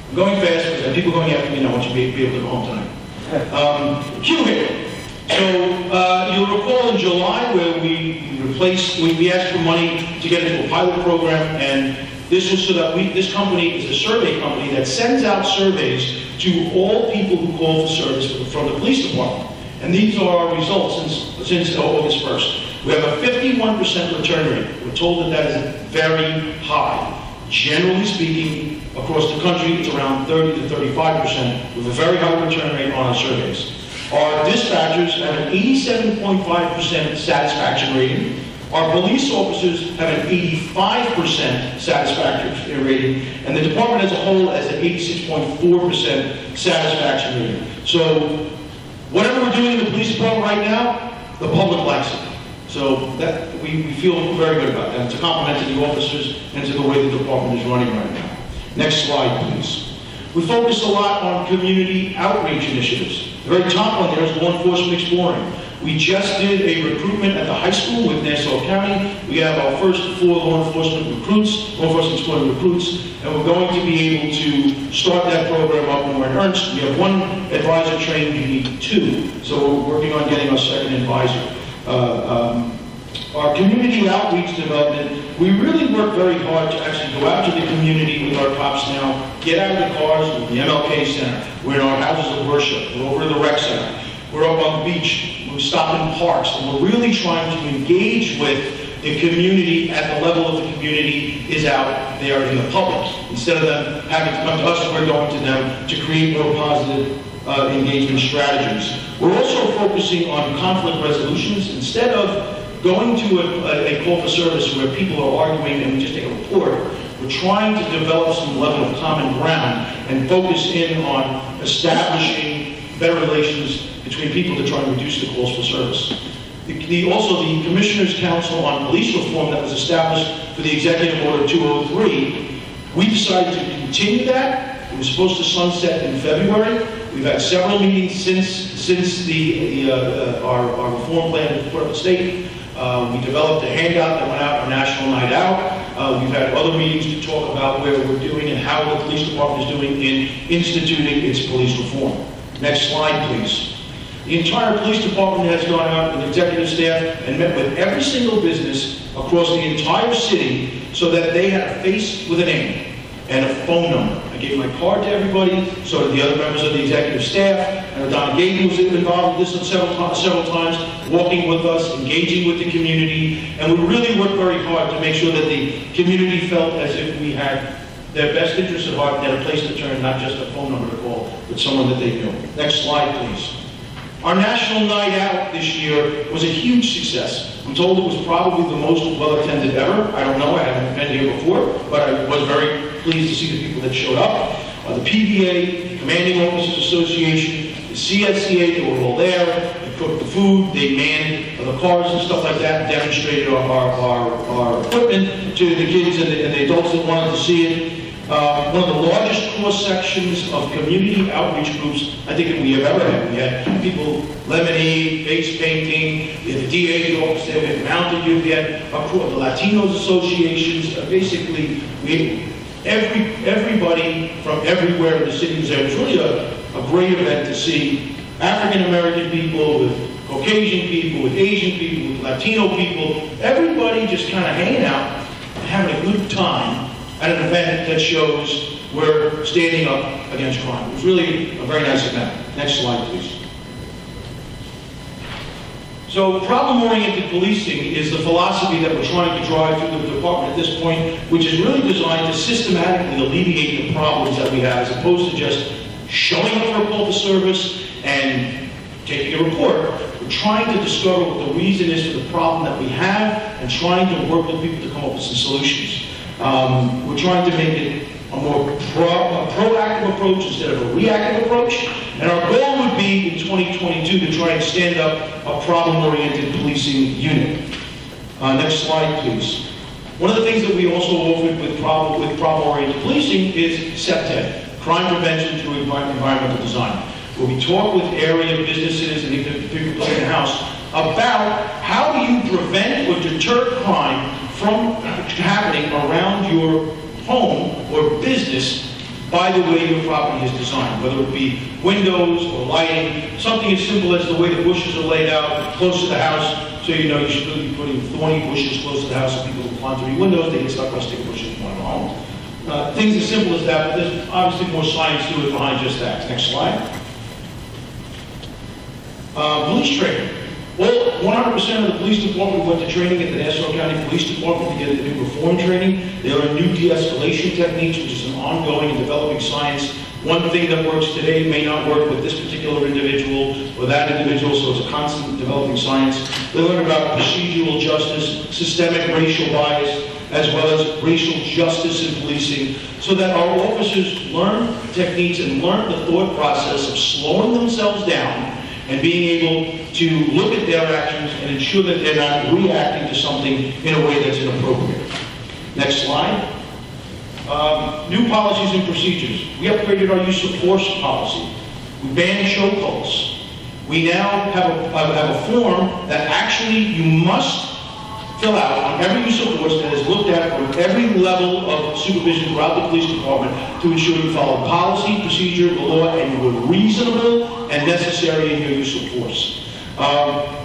I'm going fast because people going after me, and I want you to be able to go home tonight. Q-Hit. So you'll recall in July where we asked for money to get into a pilot program, and this was so that this company is a survey company that sends out surveys to all people who call for service from the police department. And these are our results since August 1st. We have a 51% return rate. We're told that is very high. Generally speaking, across the country, it's around 30 to 35%, with a very high return rate on our surveys. Our dispatchers have an 87.5% satisfaction rating. Our police officers have an 85% satisfaction rating, and the department as a whole has an 86.4% satisfaction rating. So whatever we're doing in the police department right now, the public likes it. So that we feel very good about that. It's a compliment to the officers and to the way the department is running right now. Next slide, please. We focus a lot on community outreach initiatives. The very top one there is law enforcement exploring. We just did a recruitment at the high school with Nassau County. We have our first 4 law enforcement exploring recruits, and we're going to be able to start that program up when we're in Ernst. We have 1 advisor trained, we need 2, so we're working on getting our second advisor. Our community outreach development, we really work very hard to actually go out to the community with our cops now, get out of the cars with the MLK Center. We're in our houses of worship. We're over in the rec center. We're up on the beach. We stop in parks, and we're really trying to engage with the community at the level of the community is out there in the public. Instead of them having to come to us, we're going to them to create more positive engagement strategies. We're also focusing on conflict resolutions. Instead of going to a call for service where people are arguing and we just take a report, we're trying to develop some level of common ground and focus in on establishing better relations between people to try and reduce the calls for service. Also, the Commissioners' Council on Police Reform that was established for the Executive Order 203, we decided to continue that. It was supposed to sunset in February. We've had several meetings since our reform plan was put up the state. We developed a handout that went out on National Night Out. We've had other meetings to talk about where we're doing and how the police department is doing in instituting its police reform. Next slide, please. The entire police department has gone out with executive staff and met with every single business across the entire city so that they had a face with a name and a phone number. I gave my card to everybody, so did the other members of the executive staff, and Donna Gaten was involved with this several times, walking with us, engaging with the community, and we really worked very hard to make sure that the community felt as if we had their best interests at heart and had a place to turn, not just a phone number to call, but someone that they knew. Next slide, please. Our National Night Out this year was a huge success. I'm told it was probably the most well-attended ever. I don't know, I haven't been here before, but I was very pleased to see the people that showed up. The PBA, the Commanding Officers Association, the CSCA, they were all there. They cooked the food, they manned the cars and stuff like that, demonstrated our equipment to the kids and the adults that wanted to see it. One of the largest cross-sections of community outreach groups I think we have ever had. We had people, lemonade, face painting, we had the DA's office there, we had Mountain Youth, we had the Latinos associations, basically everybody from everywhere in the city was there. It was really a great event to see African-American people with Caucasian people, with Asian people, with Latino people, everybody just kind of hanging out and having a good time at an event that shows we're standing up against crime. It was really a very nice event. Next slide, please. So problem-oriented policing is the philosophy that we're trying to drive through the department at this point, which is really designed to systematically alleviate the problems that we have, as opposed to just showing up for a call to service and taking a report. We're trying to discover what the reason is for the problem that we have and trying to work with people to come up with some solutions. We're trying to make it a more proactive approach instead of a reactive approach. And our goal would be in 2022 to try and stand up a problem-oriented policing unit. Next slide, please. One of the things that we also offered with problem-oriented policing is CPTED, Crime Prevention Through Environmental Design, where we talk with area businesses and even people in the house about how do you prevent or deter crime from happening around your home or business by the way your property is designed, whether it be windows or lighting, something as simple as the way the bushes are laid out close to the house, so you know you should really be putting thorny bushes close to the house so people who climb through your windows, they get stuck by stick bushes in one home. Things as simple as that, but there's obviously more science to it behind just that. Next slide. Police training. Well, 100% of the police department went to training at the Nassau County Police Department to get the new reform training. They learned new de-escalation techniques, which is an ongoing and developing science. One thing that works today may not work with this particular individual or that individual, so it's a constant developing science. They learn about procedural justice, systemic racial bias, as well as racial justice in policing, so that our officers learn techniques and learn the thought process of slowing themselves down and being able to look at their actions and ensure that they're not reacting to something in a way that's inappropriate. Next slide. New policies and procedures. We upgraded our use of force policy. We banned chokeholds. We now have a form that actually you must fill out on every use of force that is looked at from every level of supervision throughout the police department to ensure you follow policy, procedure, the law, and you were reasonable and necessary in your use of force.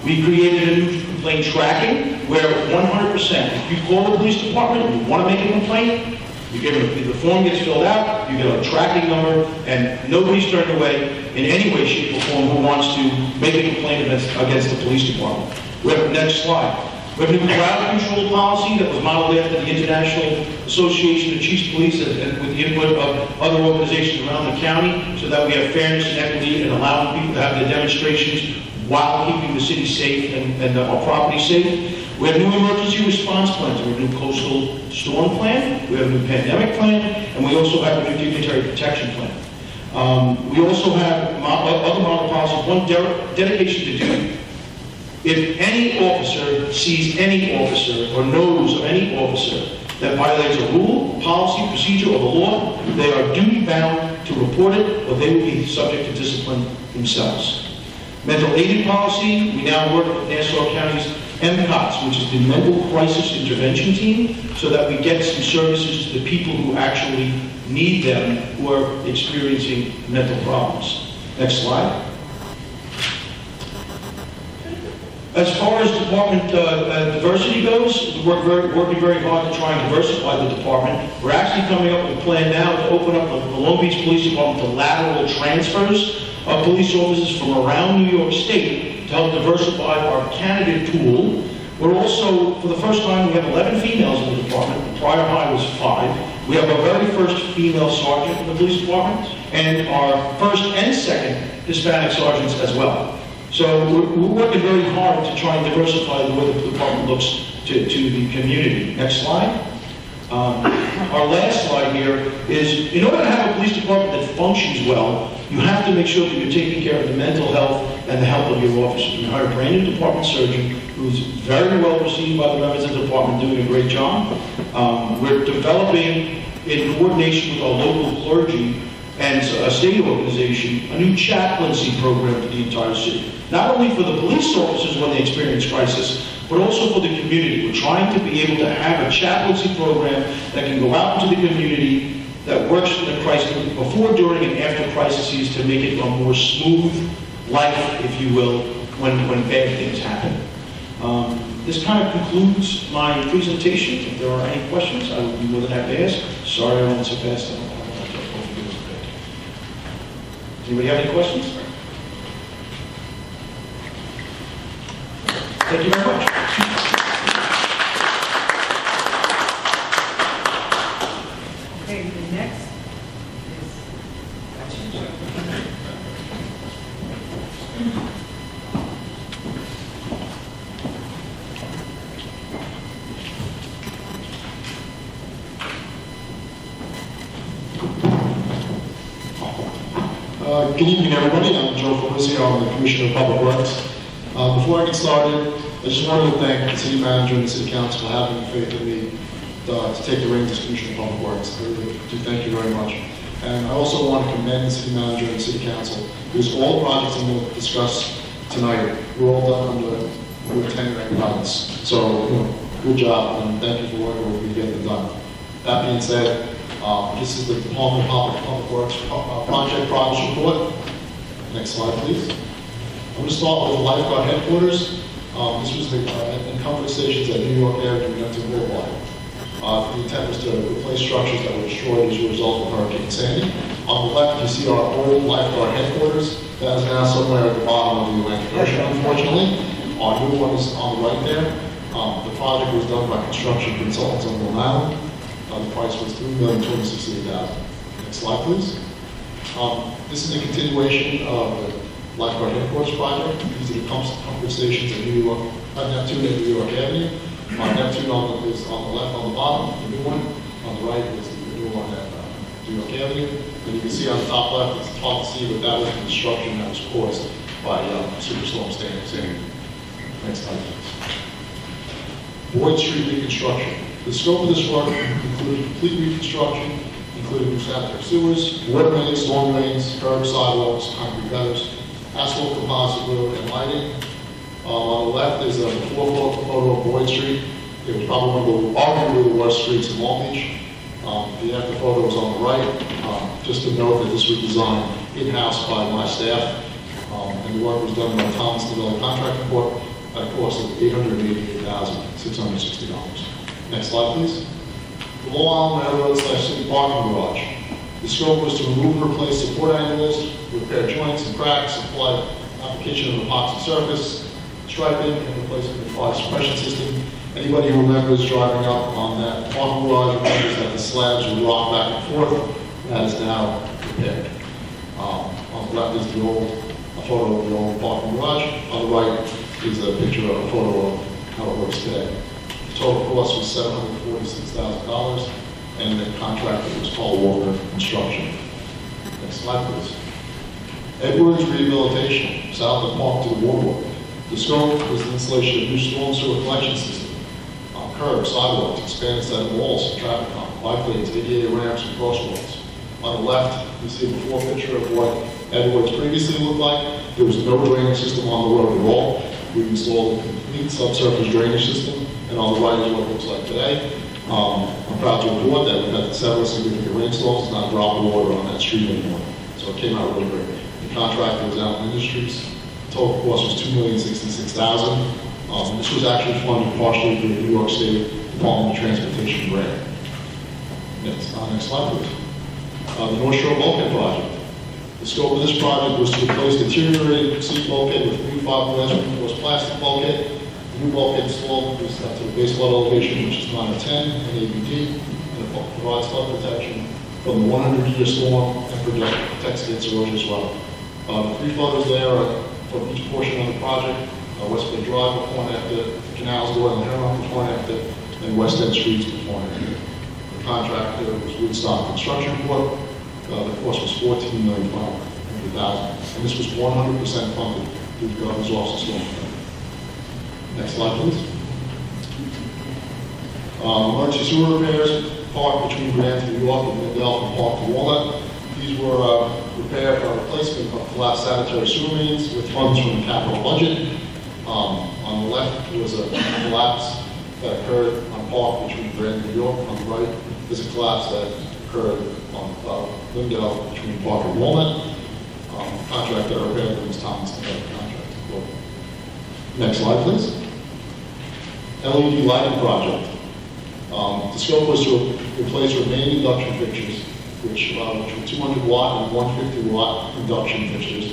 We created a new complaint tracking where 100%, if you call the police department and you want to make a complaint, the form gets filled out, you get a tracking number, and nobody's turned away in any way, shape, or form who wants to make a complaint against the police department. We have the next slide. We have a new crowd control policy that was modeled after the International Association of Chiefs of Police and with the input of other organizations around the county so that we have fairness and equity and allowing people to have their demonstrations while keeping the city safe and our property safe. We have new emergency response plans. We have a new coastal storm plan. We have a new pandemic plan. And we also have a new dignitary protection plan. We also have other model policies. One, dedication to duty. If any officer sees any officer or knows of any officer that violates a rule, policy, procedure, or the law, they are duty bound to report it, or they will be subject to discipline themselves. Mental aiding policy, we now work with Nassau County's MCOTS, which is the Mental Crisis Intervention Team, so that we get some services to the people who actually need them, who are experiencing mental problems. Next slide. As far as department diversity goes, we're working very hard to try and diversify the department. We're actually coming up with a plan now to open up the Long Beach Police Department to lateral transfers of police officers from around New York State to help diversify our candidate pool. We're also, for the first time, we have 11 females in the department. The prior high was 5. We have our very first female sergeant in the police department, and our first and second Hispanic sergeants as well. So we're working very hard to try and diversify the way the department looks to the community. Next slide. Our last slide here is, in order to have a police department that functions well, you have to make sure that you're taking care of the mental health and the health of your officers. We hired a brand new department surgeon who's very well received by the members of the department, doing a great job. We're developing, in coordination with our local clergy and a state organization, a new chaplaincy program for the entire city. Not only for the police officers when they experience crisis, but also for the community. We're trying to be able to have a chaplaincy program that can go out into the community, that works in the crisis, before, during, and after crises, to make it a more smooth life, if you will, when bad things happen. This kind of concludes my presentation. If there are any questions, I would be more than happy to ask. Sorry I went so fast. Anybody have any questions? Thank you very much. Okay, the next is, good evening, everybody. I'm Joe Felicio. I'm the Commissioner of Public Works. Before I get started, I just wanted to thank the City Manager and the City Council for having the faith in me to take the reins as Commissioner of Public Works. I really do thank you very much. And I also want to commend the City Manager and the City Council, because all the projects I'm going to discuss tonight were all done under your tenure and guidance. So, good job, and thank you for working with me to get them done. That being said, this is the Department of Public Works Project Progress Report. Next slide, please. I'm going to start with the lifeguard headquarters. This was in comfort stations at New York Air and Wastewater. The intent was to replace structures that were destroyed as a result of Hurricane Sandy. On the left, you see our old lifeguard headquarters. That is now somewhere at the bottom of the Atlantic Ocean, unfortunately. Our new one is on the right there. The project was done by construction consultants on Long Island. The price was $3,268,000. Next slide, please. This is a continuation of the lifeguard headquarters project. These are the comfort stations at Neptune and New York Avenue. Neptune is on the left on the bottom, the new one. On the right is the new one at New York Avenue. And you can see on the top left, it's hard to see, but that was the destruction that was caused by Superstorm Sandy. Next slide, please. Boyd Street reconstruction. The scope of this work included complete reconstruction, including new sanitary sewers, water mains, storm drains, curb, sidewalks, concrete gutters, asphalt composite road, and lighting. On the left is a before photo of Boyd Street. It was probably one of arguably the worst streets in Long Beach. The after photo is on the right. Just to note that this was designed in-house by my staff, and the work was done by Thomas Development Contract Report at a cost of $888,660. Next slide, please. The Long Island Railroad / City Parking Garage. The scope was to remove and replace support angles, repair joints and cracks, apply application of epoxy surface, striping, and replacement of the fire suppression system. Anybody who remembers driving up on that parking garage remembers that the slabs would rock back and forth. That is now repaired. On the left is a photo of the old parking garage. On the right is a picture of a photo of how it works today. The total cost was $746,000, and the contractor was called Walker Construction. Next slide, please. Edwards Rehabilitation, south of Park to the Boardwalk. The scope was the installation of new storm sewer collection system, curbs, sidewalks, expanded set of walls, traffic bike lanes, ADA ramps, and crosswalks. On the left, you see a before picture of what Edwards previously looked like. There was no drainage system on the road at all. We installed a complete subsurface drainage system, and on the right is what it looks like today. I'm proud to report that we've had several significant rainstorms, not a drop of water on that street anymore. So it came out really great. The contractor was Allen Industries. Total cost was $2,066,000. This was actually funded partially through the New York State Department of Transportation grant. Next slide, please. The North Shore Bulkhead Project. The scope of this project was to replace deteriorated seat bulkhead with new fiberglass reinforced plastic bulkhead. The new bulkhead installed was to the base flood elevation, which is 9 or 10, and ABD, and it provides flood protection from the 100-year storm and protects against erosion as well. The three photos there are from each portion of the project. West Bay Drive before and after, Canals, Doyle, and Heron before and after, and West End Streets before and after. The contractor was Woodstock Construction Corp. The cost was $14,500,000, and this was 100% funded through the governor's office of storm. Next slide, please. Emergency sewer repairs, park between Grand New York and Mandela from Park to Walnut. These were repair for replacement of collapsed sanitary sewer mains with funds from the capital budget. On the left, there was a collapse that occurred on Park between Grand New York. On the right, there's a collapse that occurred on Lindell between Park and Walnut. Contract that repaired them was Thomas contract. Next slide, please. LED lighting project. The scope was to replace remaining induction fixtures, which were 200 watt and 150 watt induction fixtures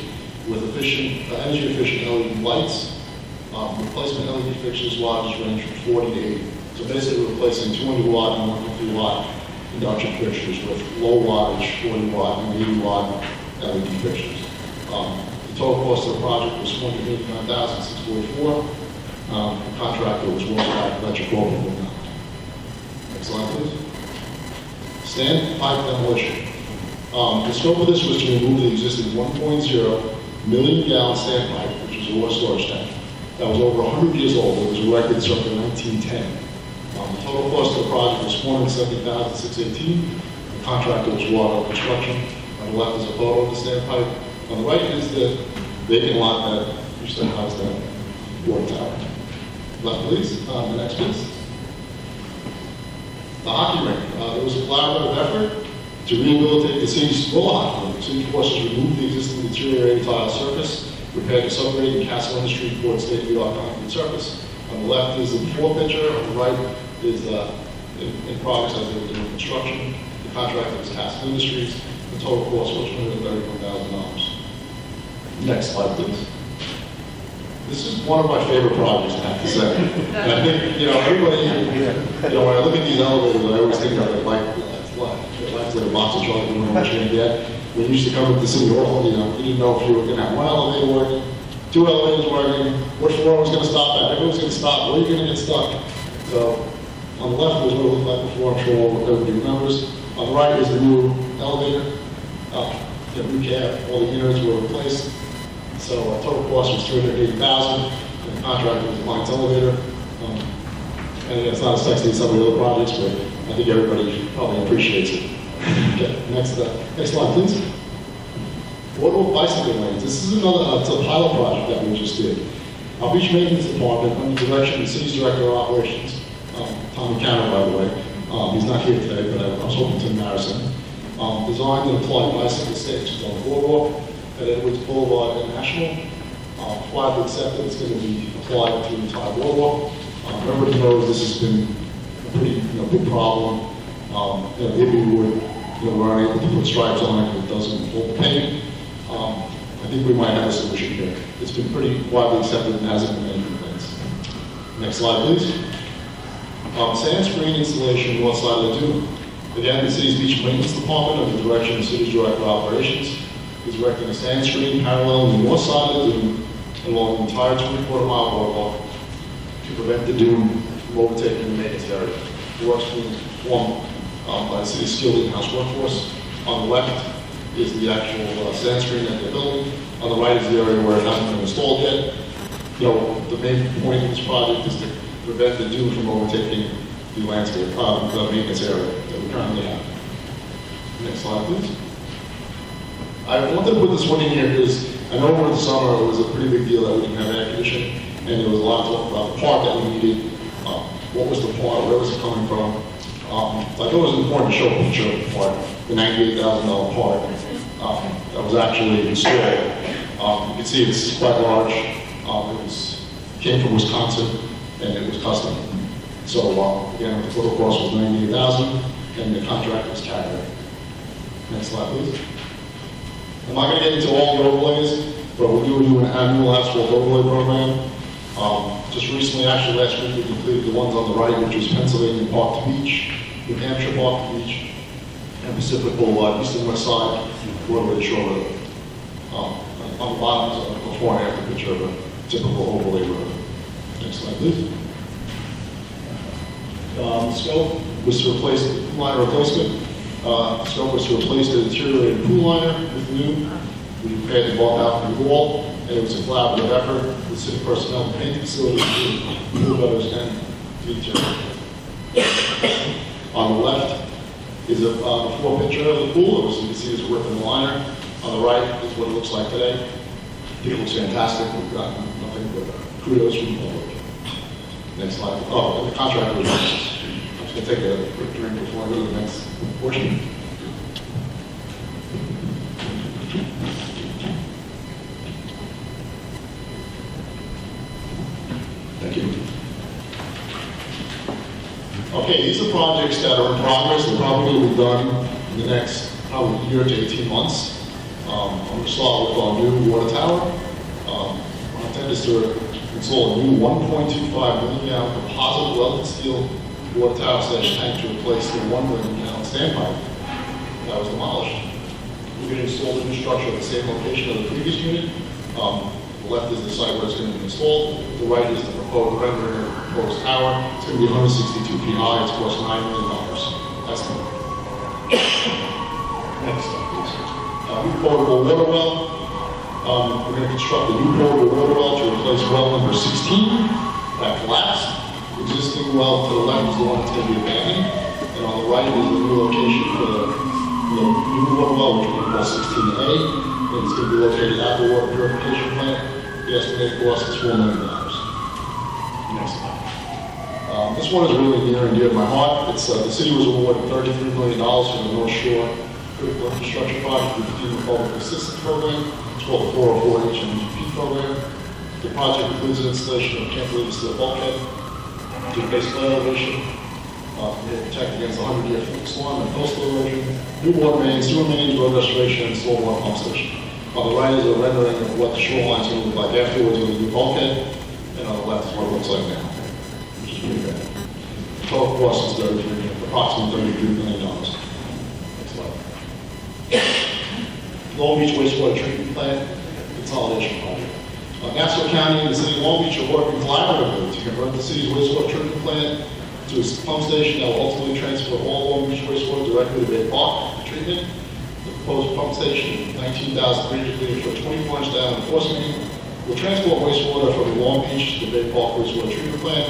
with energy efficient LED lights. Replacement LED fixtures wattage range from 40 to 80. So basically replacing 200 watt and 150 watt induction fixtures with low wattage 40 watt and 80 watt LED fixtures. The total cost of the project was $489,644. The contractor was Walnut Electric Corporation. Next slide, please. Stand pipe demolition. The scope of this was to remove the existing 1.0 million gallon stand pipe, which is a water storage tank, that was over 100 years old. It was erected circa 1910. The total cost of the project was $470,618. The contractor was Reconstruction. On the left is a photo of the stand pipe. On the right is the vacant lot that used to house that water tower. Left, please. The next, please. The hockey rink. There was a collaborative effort to rehabilitate the city's roller hockey rink. The city forces removed the existing deteriorated tile surface, repaired the subgrade and Castle Industry Ford state-of-the-art concrete surface. On the left is the before picture. On the right is in progress as they were doing construction. The contractor was Castle Industries. The total cost was $131,000. Next slide, please. This is one of my favorite projects, I have to say. And I think, everybody, when I look at these elevators, I always think of it like a box of chocolate you know what you're going to get. When you used to come to the city hall, you didn't know if you were going to have one elevator working, two elevators working, which floor was going to stop at, everyone's going to stop, where are you going to get stuck? So, on the left was what it looked like before, I'm sure everybody remembers. On the right is the new elevator. The new cab, all the units were replaced. So total cost was $380,000, and the contractor was the Lions elevator. And it's not as sexy as some of the other projects, but I think everybody probably appreciates it. Okay, next slide, please. Boardwalk bicycle lanes. This is another it's a pilot project that we just did. Our beach maintenance department, under the direction of the city's director of operations, Tommy Cameron, by the way. He's not here today, but I was hoping to embarrass him. Designed and applied bicycle stations on the boardwalk at Edwards Boulevard International. Widely accepted, it's going to be applied to the entire boardwalk. Everybody knows this has been a pretty big problem. Maybe we're unable to put stripes on it, it doesn't hold the paint. I think we might have a solution here. It's been pretty widely accepted and hasn't been many complaints. Next slide, please. Sand screen installation north side of the dune. Again, the city's beach maintenance department, under the direction of the city's director of operations, is erecting a sand screen parallel the north side of the dune along the entire 24-mile boardwalk to prevent the dune from overtaking the maintenance area. The work's being performed by the city's skilled in-house workforce. On the left is the actual sand screen that they're building. On the right is the area where it hasn't been installed yet. The main point of this project is to prevent the dune from overtaking the landscape, the maintenance area that we currently have. Next slide, please. I wanted to put this one in here because I know over the summer it was a pretty big deal that we didn't have air conditioning, and there was a lot of talk about the part that we needed. What was the part? Where was it coming from? I thought it was important to show a picture of the part, the $98,000 part that was actually installed. You can see it's quite large. Came from Wisconsin, and it was custom. So again, the total cost was $98,000, and the contract was carried. Next slide, please. I'm not going to get into all the overlays, but we do an annual asphalt overlay program. Just recently, actually last week, we completed the ones on the right, which was Pennsylvania Park to Beech, New Hampshire Park to Beech, and Pacific Boulevard, east and west side, Broadway to Shore Road. On the bottom is a before and after picture of a typical overlay road. Next slide, please. The scope was to replace the pool liner replacement. The scope was to replace the deteriorated pool liner with new. We repaired the bulk out from the wall, and it was a collaborative effort with city personnel and painting facilities, pool gutters, and detail. On the left is a before picture of the pool. As you can see, there's a rip in the liner. On the right is what it looks like today. It looks fantastic. We've gotten nothing but kudos from the public. Next slide. Oh, and the contractor was nice. I'm just going to take a quick drink before I go to the next portion. Thank you. Okay, these are projects that are in progress. They're probably will be done in the next probably year to 18 months. I'm going to start with our new water tower. Our intent is to install a new 1.25 million gallon composite welded steel water tower / tank to replace the 1 million gallon standpipe that was demolished. We're going to install the new structure at the same location of the previous unit. The left is the site where it's going to be installed. The right is the proposed rendering of the proposed tower. It's going to be 162 feet high. It's cost $9 million. That's the next step, please. New portable water well. We're going to construct a new portable water well to replace well number 16 that collapsed. The existing well to the left is the one that's going to be abandoned, and on the right is the new location for the new water well, which we call 16A. And it's going to be located at the water purification plant. The estimated cost is $4 million. Next slide. This one is really near and dear to my heart. It's the city was awarded $33 million for the North Shore Critical Infrastructure Project with the FEMA Public Assistance Program. It's called the 404 HMGP program. The project includes an installation of cantilever steel bulkhead to base flood elevation, to protect against 100-year storm and coastal erosion, new water mains, sewer mains, road restoration, and stormwater pump station. On the right is a rendering of what the shoreline is going to look like afterwards with a new bulkhead, and on the left is what it looks like now, which is pretty bad. The total cost is approximately $33 million. Next slide. Long Beach Wastewater Treatment Plant Consolidation Project. Nassau County and the City of Long Beach are working collaboratively to convert the city's wastewater treatment plant to a pump station that will ultimately transfer all Long Beach wastewater directly to Bay Park for treatment. The proposed pump station, 19,300 feet for 24-inch diameter force main, will transport wastewater from Long Beach to the Bay Park wastewater treatment plant.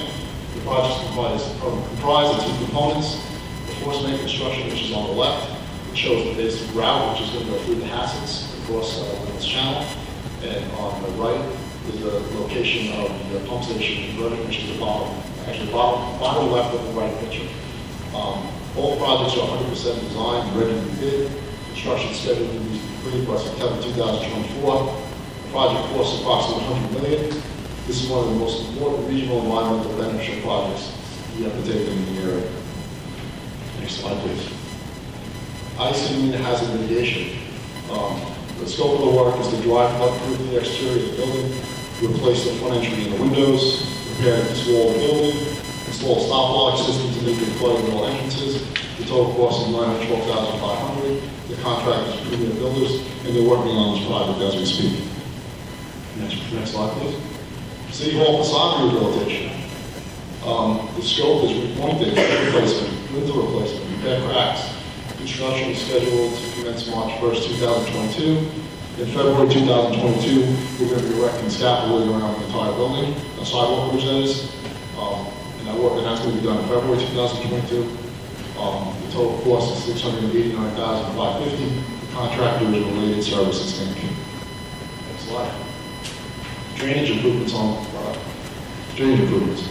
The project comprised of two components: the force main construction, which is on the left, which shows the basic route, which is going to go through the Hassets across this channel, and on the right is the location of the pump station conversion, which is the bottom left of the right picture. All projects are 100% designed and ready to be bid. Construction scheduled to be completed by September 2024. The project costs approximately $100 million. This is one of the most important regional environmental beneficial projects we have to take in the area. Next slide, please. Ice and hazard mitigation. The scope of the work is to dry flood-proof the exterior of the building, replace the front entry and the windows, repair this wall of the building, install stop lock system to meet the flooding in all entrances. The total cost is $912,500. The contract is Premier Builders, and they're working on this project as we speak. Next slide, please. City Hall facade rehabilitation. The scope is repointing, replacement, window replacement, repair cracks. Construction is scheduled to commence March 1st, 2022. In February 2022, we're going to be erecting scaffolding around the entire building, a sidewalk bridge that is. And that's going to be done in February 2022. The total cost is $689,550. The contractor is Related Services, Inc. Next slide. Drainage improvements includes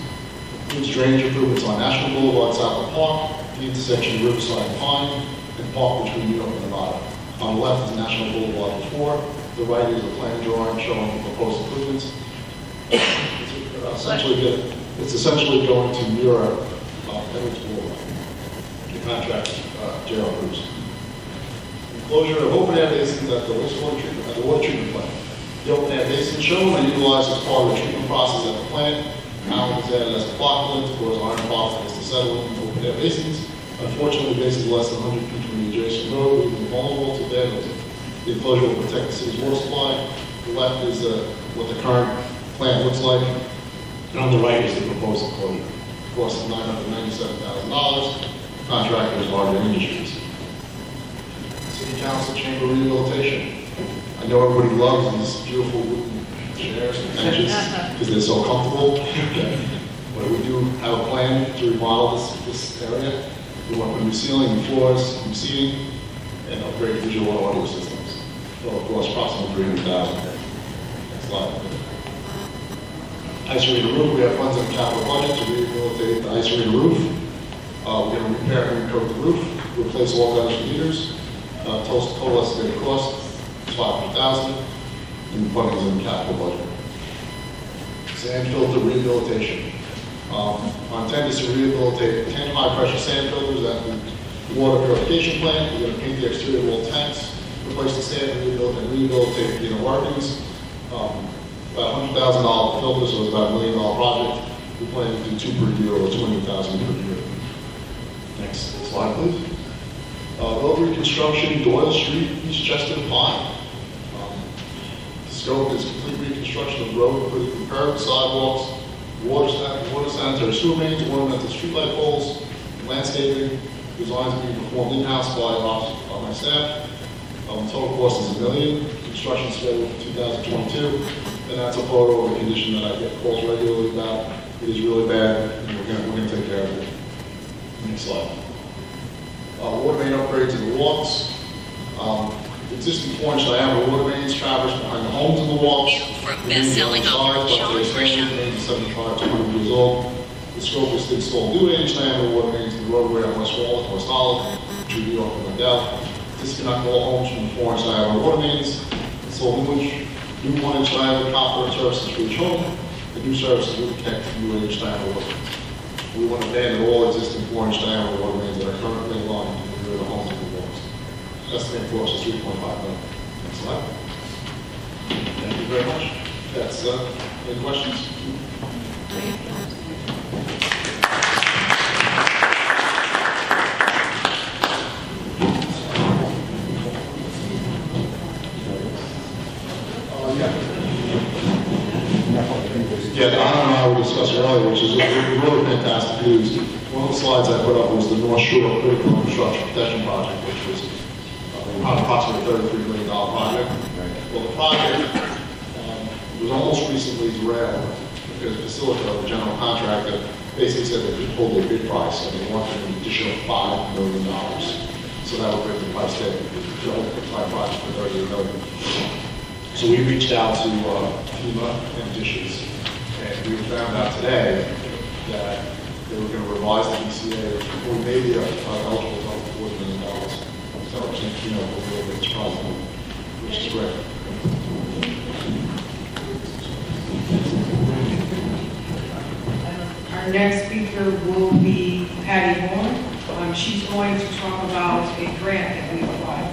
drainage improvements on National Boulevard south of Park, the intersection of Riverside and Pine, and Park between New York and Nevada. On the left is National Boulevard before, the right is a plan drawing showing the proposed improvements. It's essentially going to mirror Edwards Boulevard. The contract, J.R. Cruz. Enclosure of open air basins at the wastewater treatment, at the water treatment plant. The open air basin shown are utilized as part of the treatment process at the plant. Allen is added as a block to cause iron particles to settle in open air basins. Unfortunately, the basin is less than 100 feet from the adjacent road, leaving them vulnerable to damage. The enclosure will protect the city's water supply. The left is what the current plant looks like. And on the right is the proposed enclosure. The cost is $997,000. Contractor is Hardware Industries. City Council Chamber Rehabilitation. I know everybody loves these beautiful wooden chairs and benches because they're so comfortable. But we do have a plan to remodel this area. We want to put new ceiling, new floors, new seating, and upgrade visual and audio systems. So of course, approximately $300,000. Next slide. Ice arena roof. We have funds in the capital budget to rehabilitate the ice arena roof. We're going to repair and recoat the roof, replace all gutters and heaters. Total estimated cost is $500,000, and the funding is in the capital budget. Sand filter rehabilitation. Our intent is to rehabilitate 10 high-pressure sand filters at the water purification plant. We're going to paint the exterior wall tanks, replace the sand, rehabilitate the inner workings. About $100,000 filter, so it's about $1 million project. We plan to do 2 per year or $200,000 per year. Next slide, please. Road reconstruction, Doyle Street, East Chester, Pine. The scope is complete reconstruction of the road, including curbs, sidewalks, water sanitary sewer mains, ornamental streetlight poles, landscaping. Designs being performed in-house by my staff. Total cost is $1 million. Construction scheduled for 2022. And that's a photo of a condition that I get calls regularly about. It is really bad, and we're going to take care of it. Next slide. Water main upgrades in the walks. Existing 4-inch diameter water mains traverse behind the homes in the walks. From best-selling author Sean Grisham. 75 to 100 years old. The scope is to install new 8-inch diameter water mains in the roadway on West Walnut, West Olive, to New York and Mandela. Disconnect all homes from the 4-inch diameter water mains. Install new 1-inch diameter copper services for each home. The new services will connect to new 8-inch diameter water mains. We want to abandon all existing 4-inch diameter water mains that are currently in line to the homes and the walls. Estimated cost is $3.5 million. Next slide. Thank you very much. That's any questions? Yeah, I don't know how we discussed earlier, which is really fantastic news. One of the slides I put up was the North Shore Critical Infrastructure Protection Project, which was approximately $33 million project. Well, the project was almost recently derailed because Facilita, the general contractor, basically said they could pull their bid price and they wanted an additional $5 million. So that would bring the price down to the project for $38 million. So we reached out to FEMA and Dishes. And we found out today that they were going to revise the DCA, or maybe eligible to $40 million. So, we're a little bit surprised, which is great. Our next speaker will be Patty Horn. She's going to talk about a grant that we applied.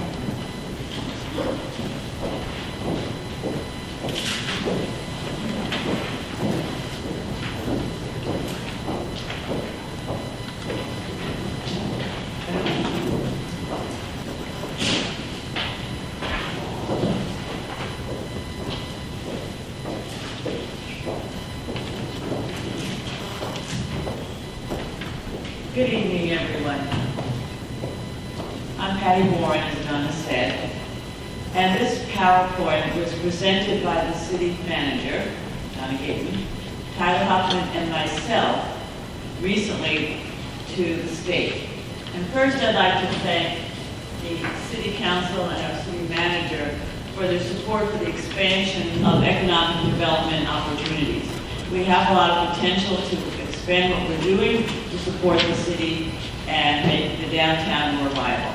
Good evening, everyone. I'm Patty Warren, as Donna said, And this PowerPoint was presented by the city manager, Donna Gateman, Tyler Hoffman, and myself recently to the state. And first I'd like to thank the city council and our city manager for their support for the expansion of economic development opportunities. We have a lot of potential to expand what we're doing to support the city and make the downtown more viable.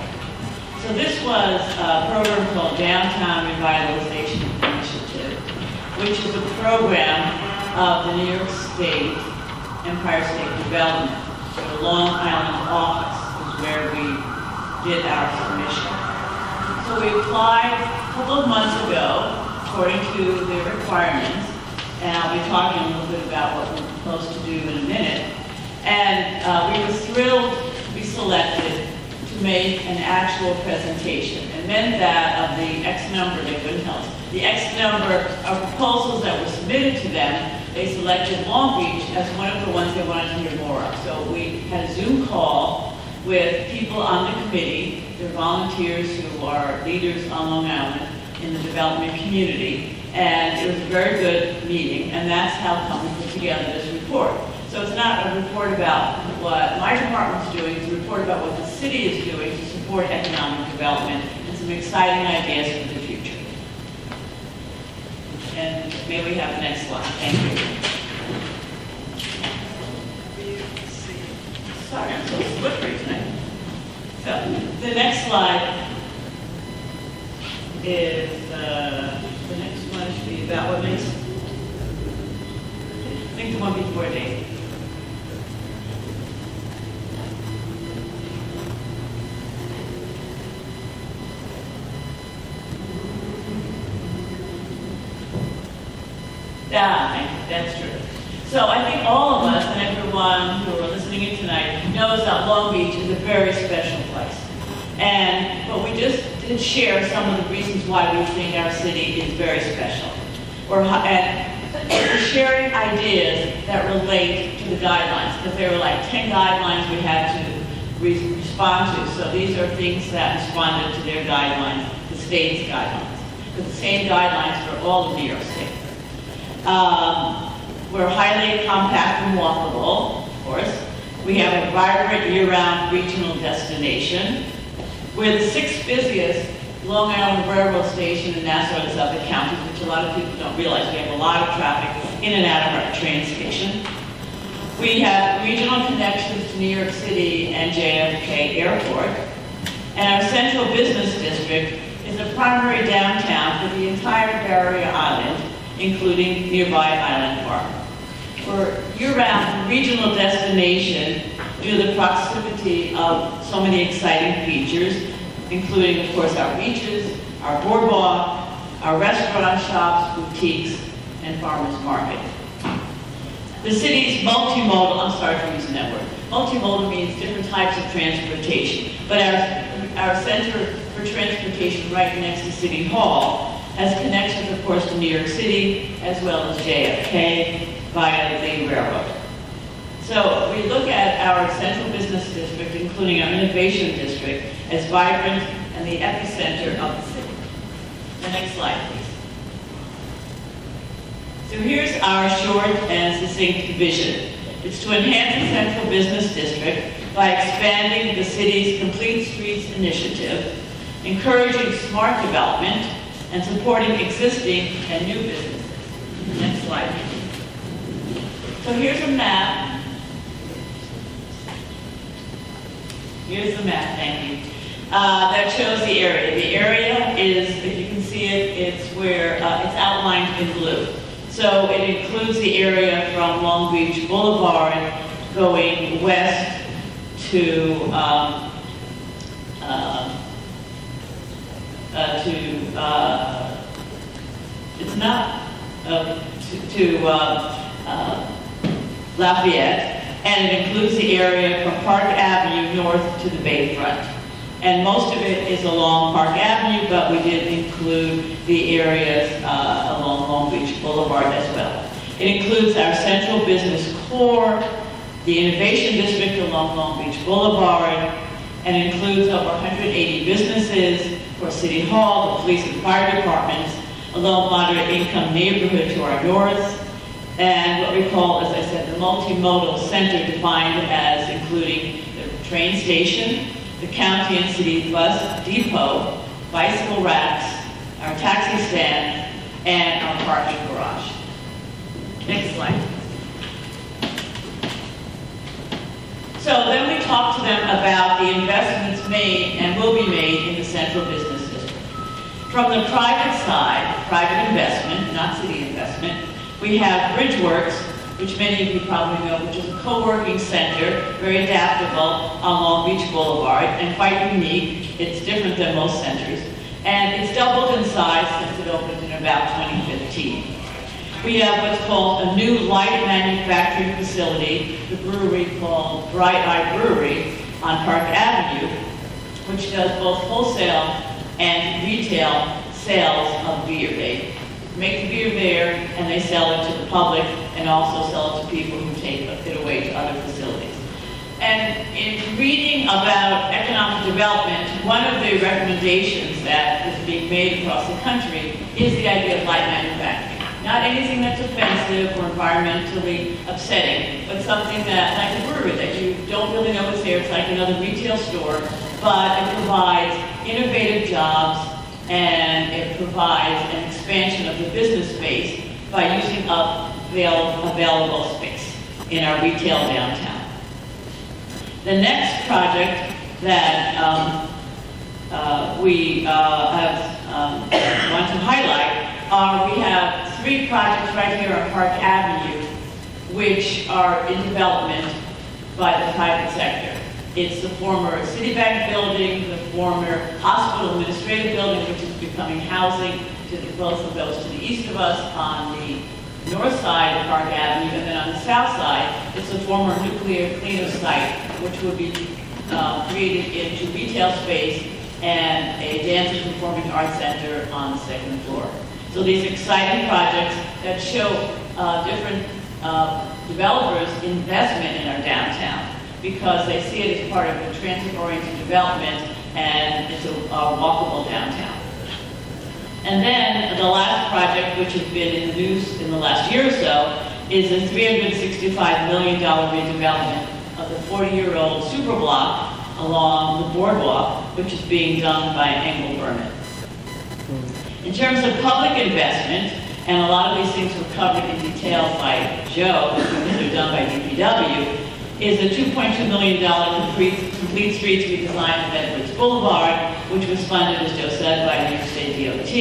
So this was a program called Downtown Revitalization Initiative, which is a program of the New York State Empire State Development. The Long Island office is where we did our submission. So we applied a couple of months ago, according to the requirements, and I'll be talking a little bit about what we're supposed to do in a minute. And we were thrilled to be selected to make an actual presentation. It meant that of the X number, they couldn't tell us, the X number of proposals that were submitted to them, they selected Long Beach as one of the ones they wanted to hear more of. So we had a Zoom call with people on the committee. They're volunteers who are leaders on Long Island in the development community. And it was a very good meeting, and that's how come we put together this report. So it's not a report about what my department's doing, it's a report about what the city is doing to support economic development and some exciting ideas for the future. And may we have the next slide? Thank you. Sorry, I'm so slippery tonight. So the next slide is the next one should be about what makes. I think the one before Dave. Yeah, that's true. So I think all of us and everyone who are listening in tonight knows that Long Beach is a very special place. But we just did share some of the reasons why we think our city is very special. We're sharing ideas that relate to the guidelines, because there were like 10 guidelines we had to respond to. So these are things that responded to their guidelines, the state's guidelines. But the same guidelines for all of New York State. We're highly compact and walkable, of course. We have a vibrant year-round regional destination. We're the 6th busiest Long Island Railroad station in Nassau and Suffolk counties, which a lot of people don't realize. We have a lot of traffic in and out of our train station. We have regional connections to New York City and JFK Airport. And our central business district is a primary downtown for the entire Barrier Island, including nearby Island Park. We're year-round regional destination due to the proximity of so many exciting features, including, of course, our beaches, our boardwalk, our restaurant shops, boutiques, and farmers market. The city's multimodal, I'm sorry for using that word, multimodal means different types of transportation, but our Center for Transportation right next to City Hall has connections, of course, to New York City, as well as JFK, via the railroad. So we look at our central business district, including our innovation district, as vibrant and the epicenter of the city. The next slide, please. So here's our short and succinct vision. It's to enhance the central business district by expanding the city's Complete Streets initiative, encouraging smart development, and supporting existing and new businesses. Next slide, please. So here's a map. Here's the map, thank you, that shows the area. The area is, if you can see it, it's where it's outlined in blue. So it includes the area from Long Beach Boulevard going west to Lafayette, and it includes the area from Park Avenue north to the Bayfront. And most of it is along Park Avenue, but we did include the areas along Long Beach Boulevard as well. It includes our central business core, the innovation district along Long Beach Boulevard, and includes over 180 businesses for City Hall, the police and fire departments, a low moderate income neighborhood to our north, and what we call, as I said, the multimodal center, defined as including the train station, the county and city bus depot, bicycle racks, our taxi stand, and our parking garage. Next slide. So then we talked to them about the investments made and will be made in the central business district. From the private side, private investment, not city investment, we have Bridgeworks, which many of you probably know, which is a co-working center, very adaptable on Long Beach Boulevard, and quite unique. It's different than most centers. And it's doubled in size since it opened in about 2015. We have what's called a new light manufacturing facility, the brewery called Bright Eye Brewery on Park Avenue, which does both wholesale and retail sales of beer. They make the beer there and they sell it to the public and also sell it to people who take it away to other facilities. And in reading about economic development, one of the recommendations that is being made across the country is the idea of light manufacturing. Not anything that's offensive or environmentally upsetting, but something that, like a brewery, that you don't really know it's there. It's like another retail store, but it provides innovative jobs and it provides an expansion of the business space by using up available space in our retail downtown. The next project that we want to highlight we have 3 projects right here on Park Avenue, which are in development by the private sector. It's the former Citibank building, the former hospital administrative building, which is becoming housing to both of those to the east of us on the north side of Park Avenue, and then on the south side, it's the former nuclear cleaner site, which would be created into retail space and a dance and performing arts center on the 2nd floor. So these exciting projects that show different developers' investment in our downtown because they see it as part of a transit-oriented development and it's a walkable downtown. And then the last project, which has been in the news in the last year or so, is a $365 million redevelopment of the 40-year-old superblock along the boardwalk, which is being done by Engel Berman. In terms of public investment, and a lot of these things were covered in detail by Joe, because they're done by DPW, is a $2.2 million complete streets redesign of Edwards Boulevard, which was funded, as Joe said, by New York State DOT.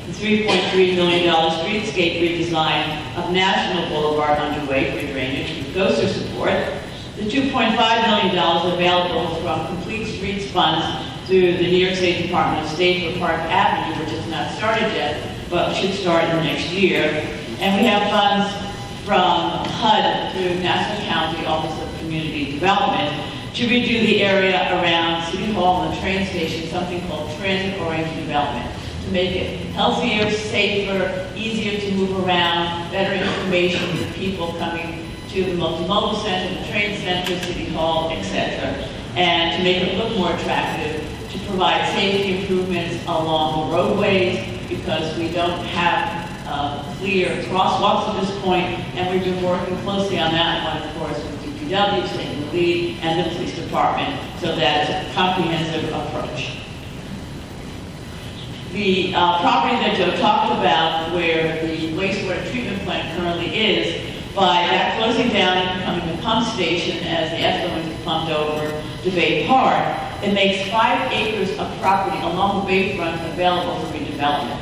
The $3.3 million streetscape redesign of National Boulevard underway for drainage with GOSER support. The $2.5 million available from Complete Streets funds through the New York State Department of State for Park Avenue, which has not started yet, but should start in the next year. And we have funds from HUD through Nassau County Office of Community Development to redo the area around City Hall and the train station, something called transit-oriented development, to make it healthier, safer, easier to move around, better information for people coming to the multimodal center, the train center, City Hall, etc., and to make it look more attractive, to provide safety improvements along the roadways, because we don't have clear crosswalks at this point, and we've been working closely on that one, of course, with DPW, taking the lead, and the police department, so that it's a comprehensive approach. The property that Joe talked about, where the wastewater treatment plant currently is, by that closing down and becoming a pump station as the effluent is pumped over to Bay Park, it makes 5 acres of property along the bayfront available for redevelopment.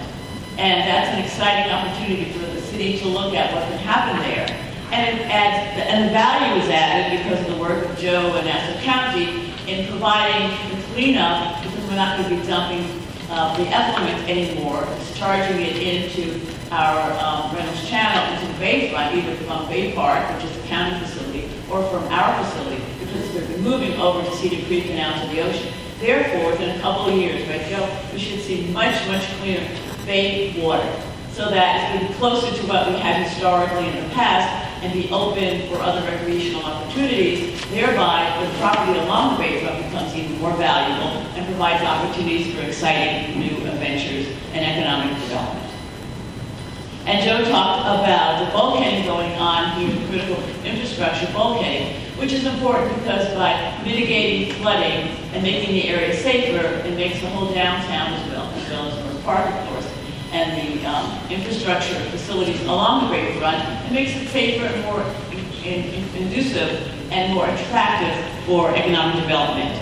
And that's an exciting opportunity for the city to look at what can happen there. And it adds, and the value is added because of the work of Joe and Nassau County in providing the cleanup, because we're not going to be dumping the effluent anymore, discharging it into our Reynolds Channel, into the bayfront, either from Bay Park, which is the county facility, or from our facility, because we're moving over to Cedar Creek and out to the ocean. Therefore, within a couple of years, right, Joe, we should see much, much cleaner bay water, so that it's been closer to what we had historically in the past, and be open for other recreational opportunities, thereby the property along the Waiver becomes even more valuable and provides opportunities for exciting new adventures and economic development. And Joe talked about the bulkheading going on here, the critical infrastructure bulkheading, which is important because by mitigating flooding and making the area safer, it makes the whole downtown as well as North Park, of course, and the infrastructure facilities along the Riverfront. It makes it safer and more conducive and more attractive for economic development.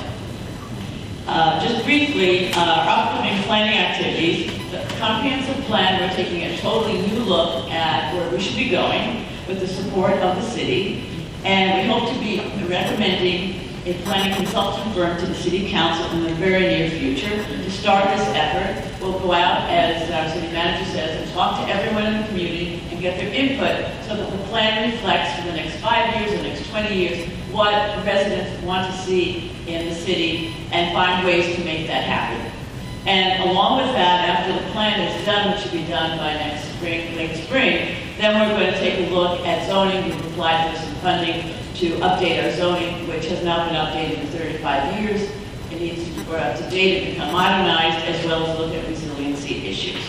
Just briefly, our upcoming planning activities. The comprehensive plan, we're taking a totally new look at where we should be going with the support of the city. And we hope to be recommending a planning consultant firm to the city council in the very near future to start this effort. We'll go out, as our city manager says, and talk to everyone in the community and get their input so that the plan reflects for the next 5 years, the next 20 years, what residents want to see in the city and find ways to make that happen. And along with that, after the plan is done, which should be done by next spring, late spring, then we're going to take a look at zoning. We've applied for some funding to update our zoning, which has not been updated in 35 years. It needs to be brought up to date and become modernized, as well as look at resiliency issues.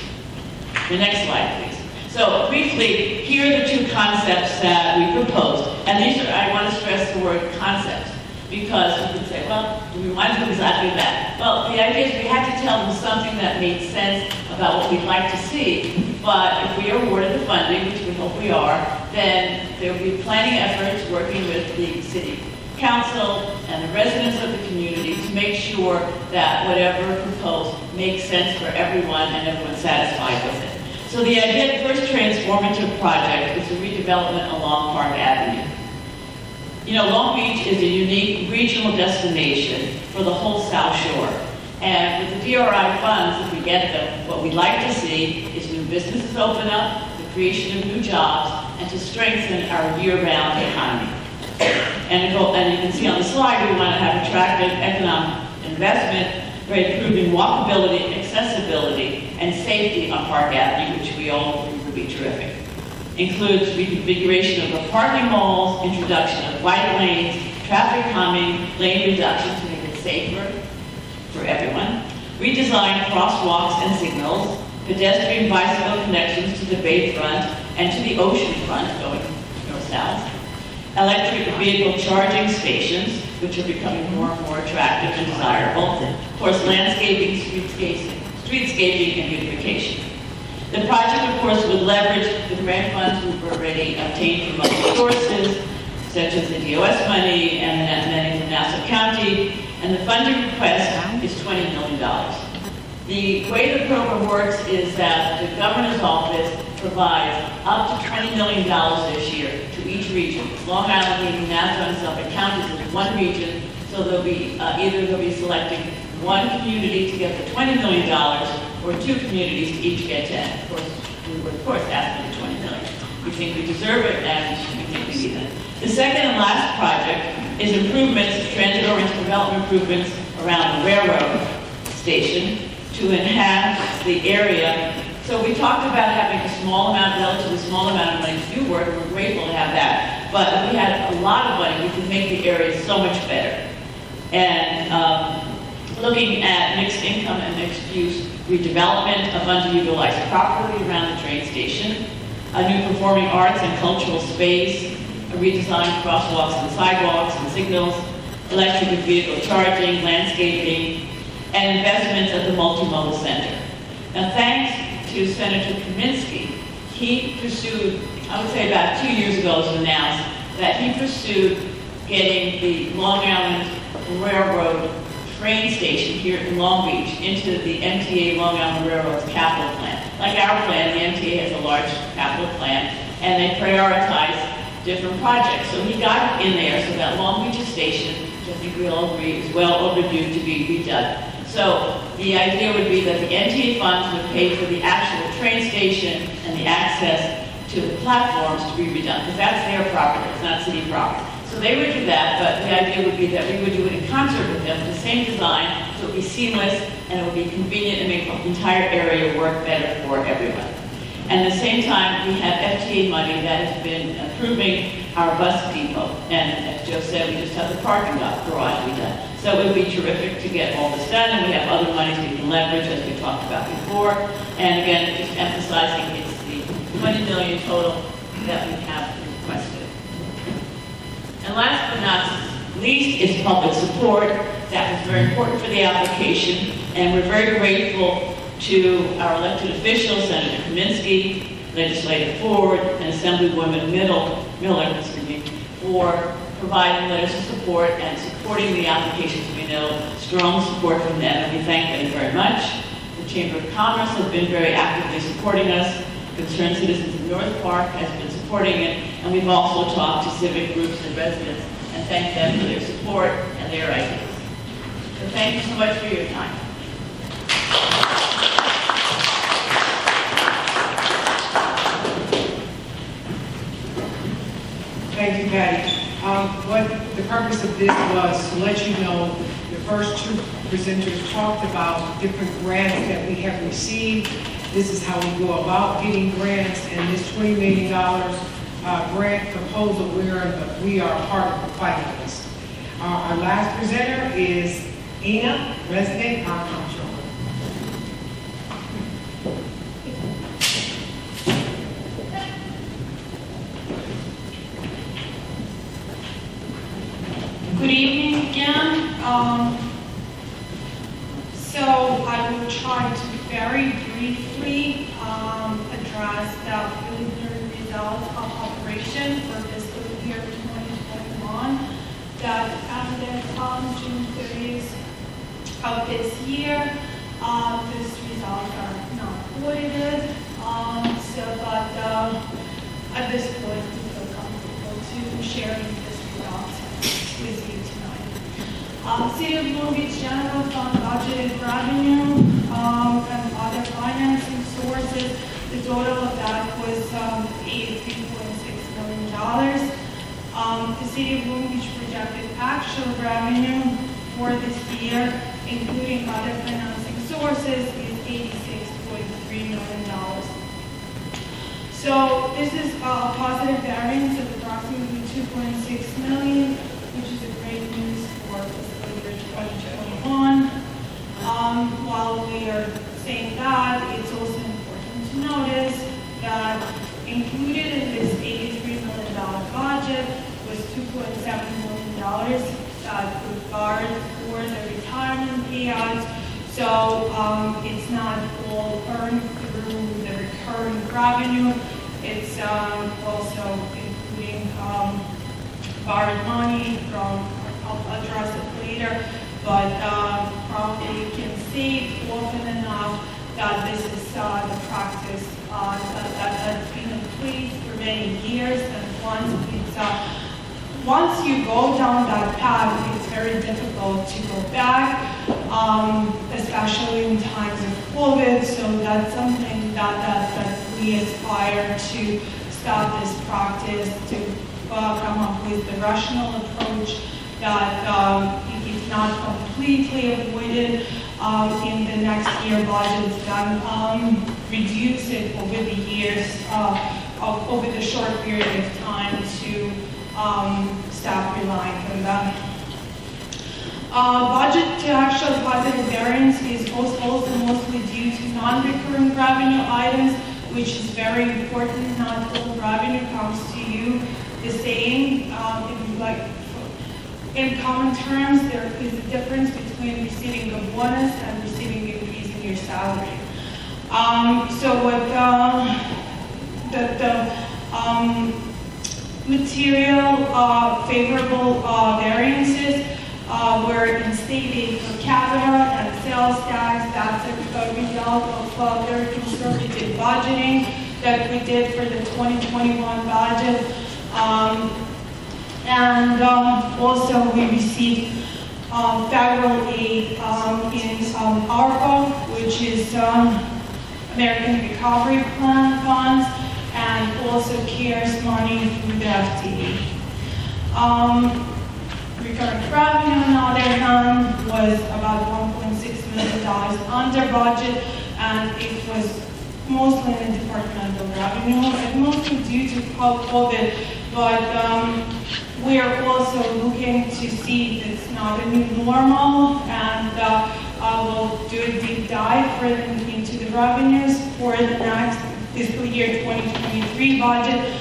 The next slide, please. So briefly, here are the two concepts that we proposed. And these are, I want to stress the word concepts, because you could say, well, we want to do exactly that. Well, the idea is we had to tell them something that made sense about what we'd like to see. But if we are awarded the funding, which we hope we are, then there will be planning efforts working with the city council and the residents of the community to make sure that whatever proposed makes sense for everyone and everyone's satisfied with it. So the idea, the first transformative project is the redevelopment along Park Avenue. You know, Long Beach is a unique regional destination for the whole South Shore. And with the DRI funds, if we get them, what we'd like to see is new businesses open up, the creation of new jobs, and to strengthen our year-round economy. And you can see on the slide, we want to have attractive economic investment by improving walkability, accessibility, and safety on Park Avenue, which we all think would be terrific. Includes reconfiguration of the parking malls, introduction of bike lanes, traffic calming, lane reduction to make it safer for everyone, redesign crosswalks and signals, pedestrian bicycle connections to the bayfront and to the ocean front going north-south, electric vehicle charging stations, which are becoming more and more attractive and desirable, of course, landscaping, streetscaping, and beautification. The project, of course, would leverage the grant funds we've already obtained from other sources, such as the DOS money and many from Nassau County, and the funding request is $20 million. The way the program works is that the governor's office provides up to $20 million this year to each region. Long Island, meaning Nassau and Suffolk counties is one region, so they'll be either they'll be selecting one community to get the $20 million or two communities to each get 10. Of course, we would of course ask for the $20 million. We think we deserve it and we think we need it. The second and last project is improvements, transit-oriented development improvements around the railroad station to enhance the area. So we talked about having a small amount, relatively small amount of money to do work. We're grateful to have that. But if we had a lot of money, we could make the area so much better. And looking at mixed income and mixed use redevelopment of underutilized property around the train station, a new performing arts and cultural space, a redesigned crosswalks and sidewalks and signals, electric vehicle charging, landscaping, and investments at the multimodal center. Now, thanks to Senator Kaminsky, he pursued, I would say about 2 years ago it was announced, that he pursued getting the Long Island Railroad train station here in Long Beach into the MTA Long Island Railroad's capital plan. Like our plan, the MTA has a large capital plan, and they prioritize different projects. So he got it in there so that Long Beach station, which I think we all agree is well overdue to be redone. So the idea would be that the MTA funds would pay for the actual train station and the access to the platforms to be redone, because that's their property, it's not city property. So they would do that, but the idea would be that we would do it in concert with them, the same design, so it would be seamless and it would be convenient and make the entire area work better for everyone. And at the same time, we have FTA money that has been improving our bus depot. And as Joe said, we just have the parking lot garage we done. So it would be terrific to get all this done, and we have other monies we can leverage, as we talked about before. And again, just emphasizing it's the 20 million total that we have requested. And last but not least is public support. That was very important for the application, and we're very grateful to our elected officials, Senator Kaminsky, Legislative Ford, and Assemblywoman Miller, for providing letters of support and supporting the applications. We know strong support from them, and we thank them very much. The Chamber of Commerce has been very actively supporting us. Concerned Citizens of North Park has been supporting it, and we've also talked to civic groups and residents and thank them for their support and their ideas. So thank you so much for your time. Thank you, Patty. What the purpose of this was to let you know, the first two presenters talked about different grants that we have received. This is how we go about getting grants, and this $20 million grant proposal, we are part of the finalists. Our last presenter is Ina, resident, our comptroller. Good evening again. So I will try to very briefly address the preliminary results of operation for fiscal year 2021 that ended on June 30th of this year. These results are not audited, but at this point we feel comfortable to sharing this results with you tonight. City of Long Beach General Fund budgeted revenue and other financing sources. The total of that was $83.6 million. The City of Long Beach projected actual revenue for this year, including other financing sources, is $86.3 million. So this is a positive variance of approximately $2.6 million, which is a great news for fiscal year 2021. While we are saying that, it's also important to notice that included in this $83 million budget was $2.7 million that was borrowed for the retirement payouts. So it's not all earned through the recurring revenue. It's also including borrowed money from, I'll address it later, but probably you can see it often enough that this is the practice that's been in place for many years, and once you go down that path, it's very difficult to go back, especially in times of COVID. So that's something that we aspire to stop this practice, to come up with the rational approach that if not completely avoided in the next year budgets, then reduce it over the years, over the short period of time to stop relying on that. Budget to actual positive variance is also mostly due to non-recurring revenue items, which is very important. Not all revenue comes to you the same. In common terms, there is a difference between receiving a bonus and receiving an increase in your salary. So what the material favorable variances were in state aid per capita and sales tax. That's a result of very conservative budgeting that we did for the 2021 budget. And also we received federal aid in ARPA, which is American Recovery Plan funds, and also CARES money through the FTA. Recurrent revenue, on the other hand, was about $1.6 million under budget, and it was mostly in the departmental revenue, and mostly due to COVID, but we are also looking to see if it's not a new normal, and we'll do a deep dive further into the revenues for the next fiscal year 2023 budget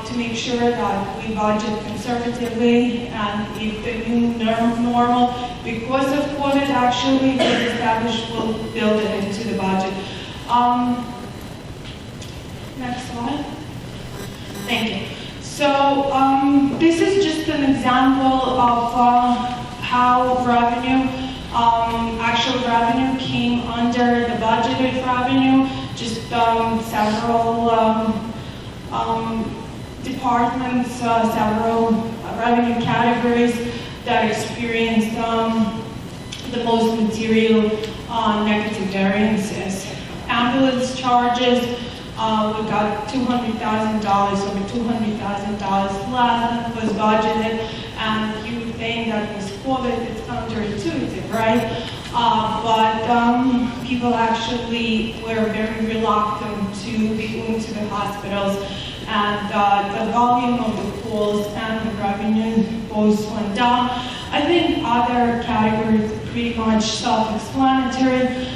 to make sure that we budget conservatively, and if the new normal, because of COVID actually was established, we'll build it into the budget. Next slide. Thank you. So this is just an example of how revenue, actual revenue came under the budgeted revenue, just several departments, several revenue categories that experienced the most material negative variances. Ambulance charges, we got $200,000, over $200,000 less than was budgeted, and you would think that was COVID, it's counterintuitive, right? But people actually were very reluctant to be going to the hospitals, and the volume of the calls and the revenue both went down. I think other categories are pretty much self-explanatory.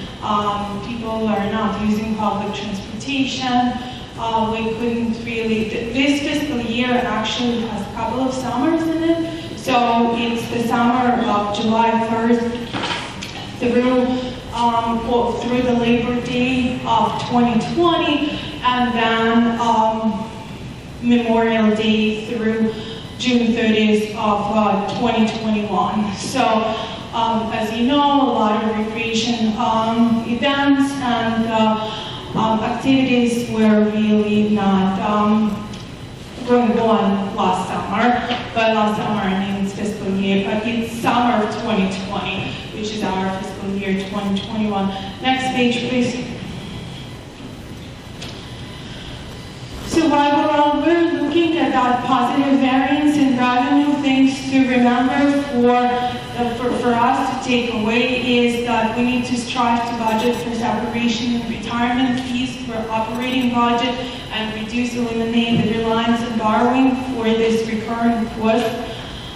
People are not using public transportation. We couldn't really, this fiscal year actually has a couple of summers in it. So it's the summer of July 1st through the Labor Day of 2020, and then Memorial Day through June 30th of 2021. So as you know, a lot of recreation events and activities were really not going on last summer. But last summer, I mean, it's fiscal year, but it's summer of 2020, which is our fiscal year 2021. Next page, please. So while we're looking at that positive variance in revenue, things to remember for us to take away is that we need to strive to budget for separation and retirement fees for operating budget and eliminate the reliance on borrowing for this recurring cost.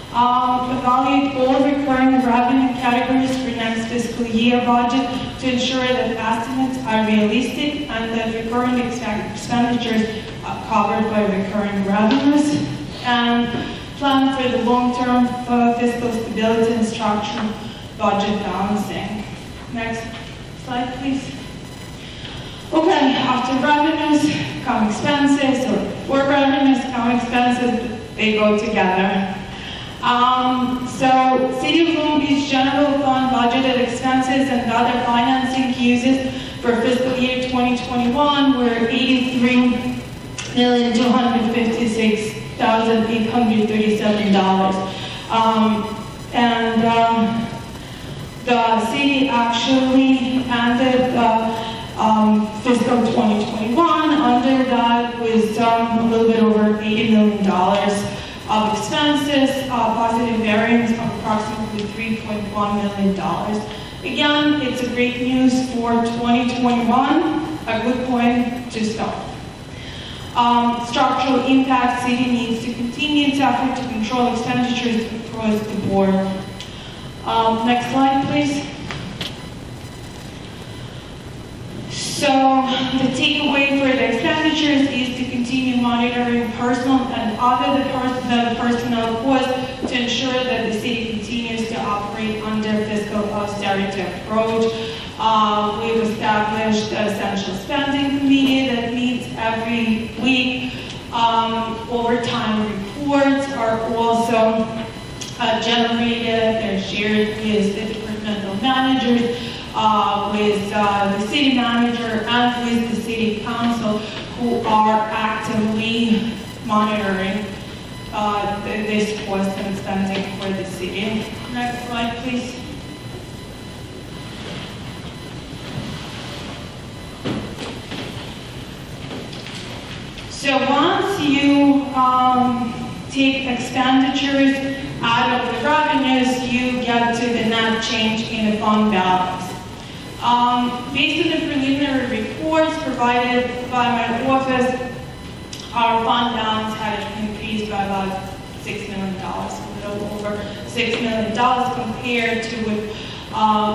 Evaluate all recurring revenue categories for next fiscal year budget to ensure that estimates are realistic and that recurring expenditures are covered by recurring revenues, and plan for the long-term fiscal stability and structural budget balancing. Next slide, please. Okay, after revenues come expenses, or before revenues come expenses, they go together. So City of Long Beach General Fund budgeted expenses and other financing uses for fiscal year 2021 were $83,256,837. The city actually ended fiscal 2021 under that with a little bit over $80 million of expenses, positive variance of approximately $3.1 million. Again, it's a great news for 2021, a good point to start. Structural impact, city needs to continue its effort to control expenditures across the board. Next slide, please. So the takeaway for the expenditures is to continue monitoring personal and other personnel costs to ensure that the city continues to operate under fiscal austerity approach. We've established an essential spending committee that meets every week. Overtime reports are also generated. They're shared with the departmental managers, with the city manager, and with the city council, who are actively monitoring this cost and spending for the city. Next slide, please. So once you take expenditures out of the revenues, you get to the net change in the fund balance. Based on the preliminary reports provided by my office, our fund balance had increased by about $6 million, a little over $6 million compared to what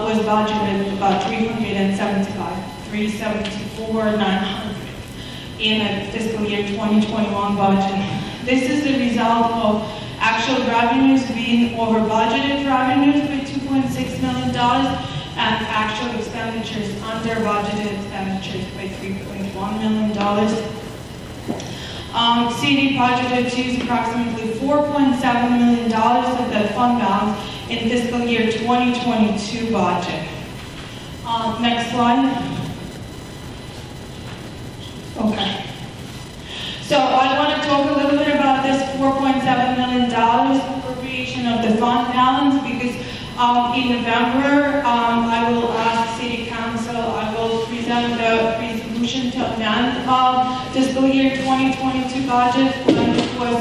was budgeted about $374,900 in a fiscal year 2021 budget. This is the result of actual revenues being over budgeted revenues by $2.6 million and actual expenditures under budgeted expenditures by $3.1 million. City budgeted to use approximately $4.7 million of that fund balance in fiscal year 2022 budget. Next slide. Okay. So I want to talk a little bit about this $4.7 million appropriation of the fund balance because in November, I will ask City Council, I will present the resolution to amend fiscal year 2022 budget. When it was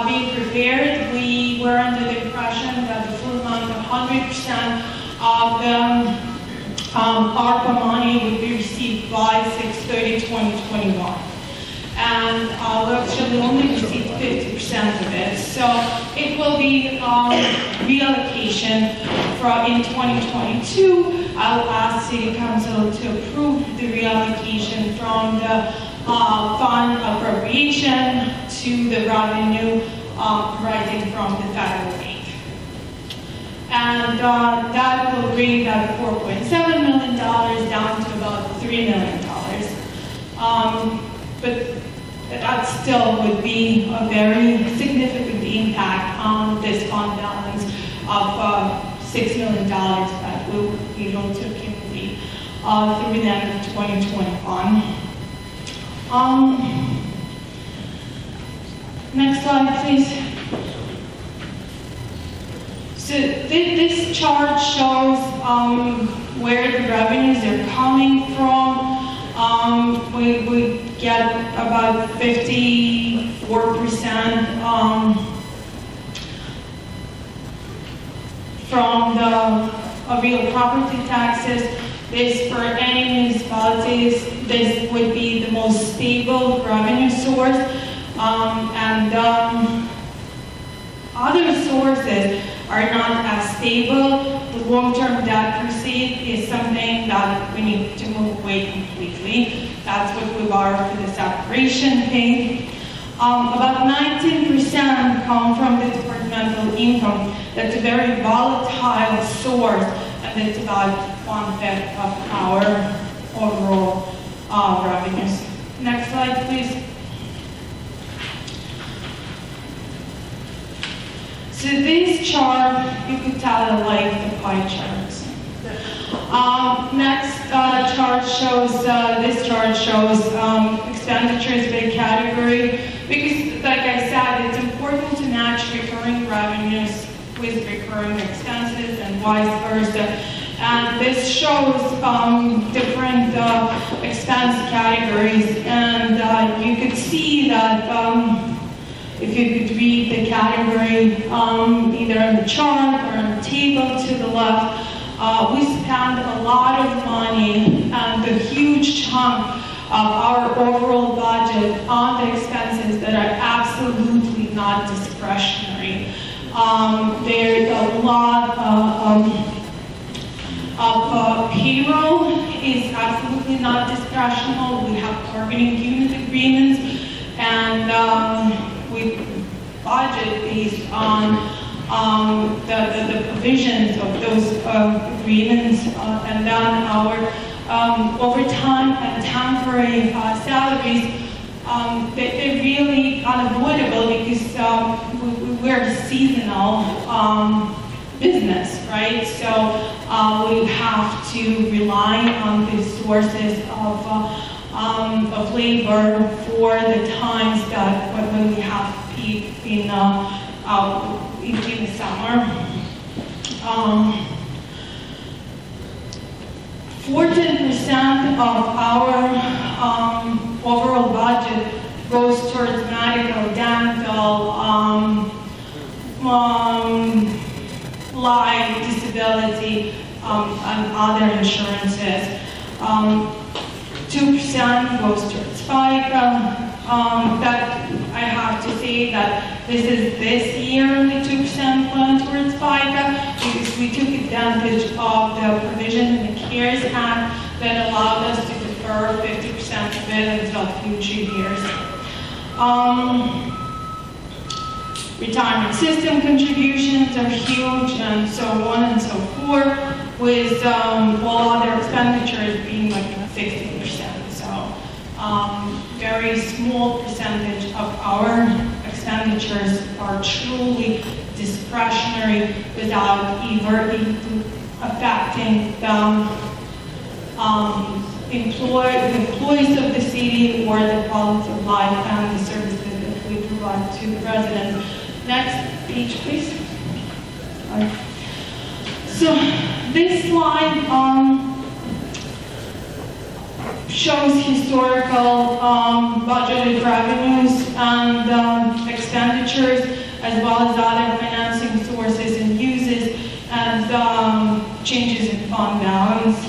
being prepared, we were under the impression that the full amount of 100% of the ARPA money would be received by 6/30/2021. And we actually only received 50% of it. So it will be reallocation in 2022. I'll ask City Council to approve the reallocation from the fund appropriation to the revenue rising from the federal rate. And that will bring that $4.7 million down to about $3 million. But that still would be a very significant impact on this fund balance of $6 million that we will be able to accumulate through the end of 2021. Next slide, please. So this chart shows where the revenues are coming from. We get about 54% from the real property taxes. This, for any municipalities, this would be the most stable revenue source. Other sources are not as stable. The long-term debt receipt is something that we need to move away completely. That's what we borrow for the separation pay. About 19% come from the departmental income. That's a very volatile source, and it's about 1/5 of our overall revenues. Next slide, please. So this chart, you could tell I like the pie charts. Next chart shows, this chart shows expenditures by category, because like I said, it's important to match recurring revenues with recurring expenses and vice versa. And this shows different expense categories, and you could see that if you could read the category either on the chart or on the table to the left, we spend a lot of money and a huge chunk of our overall budget on the expenses that are absolutely not discretionary. There's a lot of payroll is absolutely not discretional. We have bargaining unit agreements, and we budget based on the provisions of those agreements, and then our overtime and temporary salaries. They're really unavoidable because we're a seasonal business, right? So we have to rely on the sources of labor for the times that when we have peak in the summer. 14% of our overall budget goes towards medical, dental, life, disability, and other insurances. 2% goes towards FICA. That I have to say that this is this year the 2% went towards FICA because we took advantage of the provision in the CARES Act that allowed us to defer 50% of it until future years. Retirement system contributions are huge and so on and so forth, with all other expenditures being like 60%. So very small percentage of our expenditures are truly discretionary without either affecting the employees of the city or the quality of life and the services that we provide to the residents. Next page, please. So this slide shows historical budgeted revenues and expenditures, as well as other financing sources and uses, and changes in fund balance.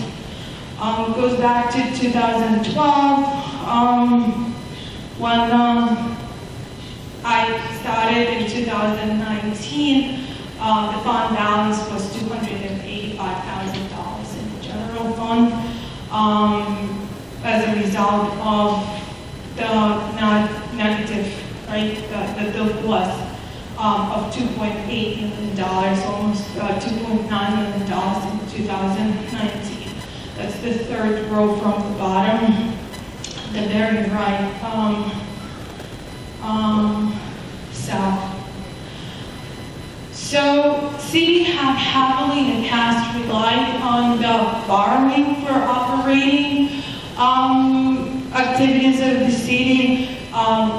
Goes back to 2012, when I started in 2019, the fund balance was $285,000 in the general fund, as a result of the negative, right, the loss of $2.8 million, almost $2.9 million in 2019. That's the third row from the bottom, the very right south. So city have heavily in the past relied on the borrowing for operating activities of the city,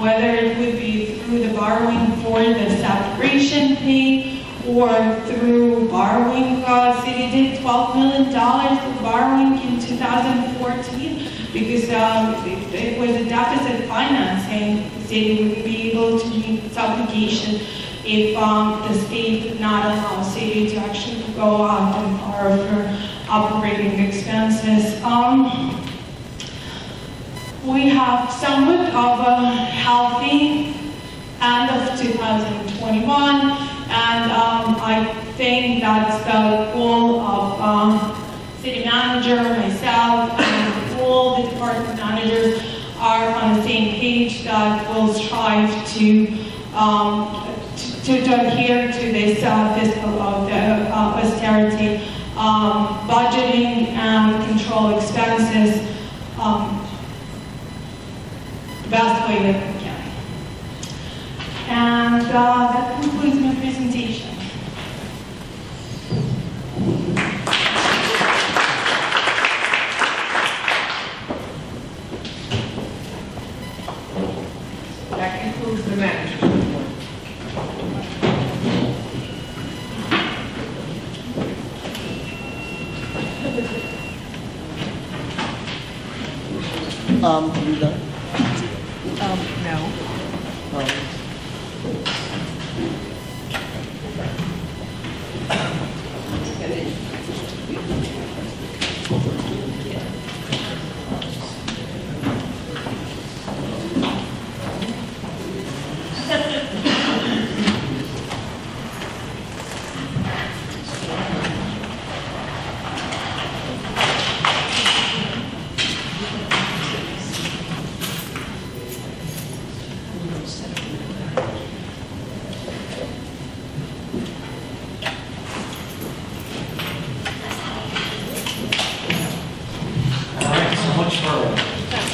whether it would be through the borrowing for the saturation pay or through borrowing. City did $12 million of borrowing in 2014 because it was a deficit financing. The city wouldn't be able to meet its obligation if the state did not allow city to actually go out and borrow for operating expenses. We have somewhat of a healthy end of 2021, and I think that's the goal of city manager, myself, and all the department managers are on the same page, that will strive to adhere to this fiscal austerity, budgeting and control expenses the best way that we can. And that concludes my presentation. That concludes the manager's report. You done? No.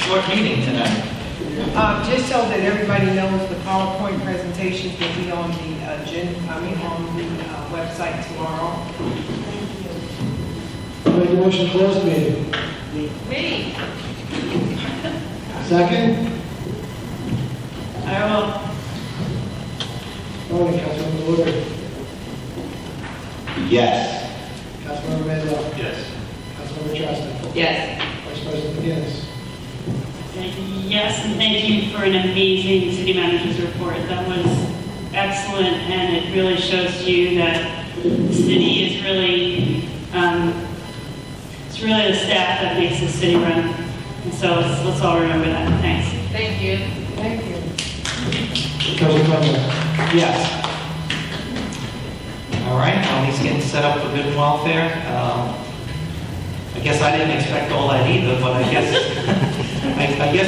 Short meeting tonight. Just so that everybody knows, the PowerPoint presentations will be on the agenda, on the website tomorrow. Make a motion to close the meeting. Me. Second? I will. Voting, Councilmember Woodard. Yes. Councilmember Mandela. Yes. Councilmember Trastan. Yes. Vice President McGinnis. Yes, and thank you for an amazing city manager's report. That was excellent, and it really shows you that the city is really It's really the staff that makes the city run. And so let's all remember that. Thanks. Thank you. Thank you. Councilor Conrad. Yes. All right, now he's getting set up for good welfare. I guess I didn't expect all that either, but I guess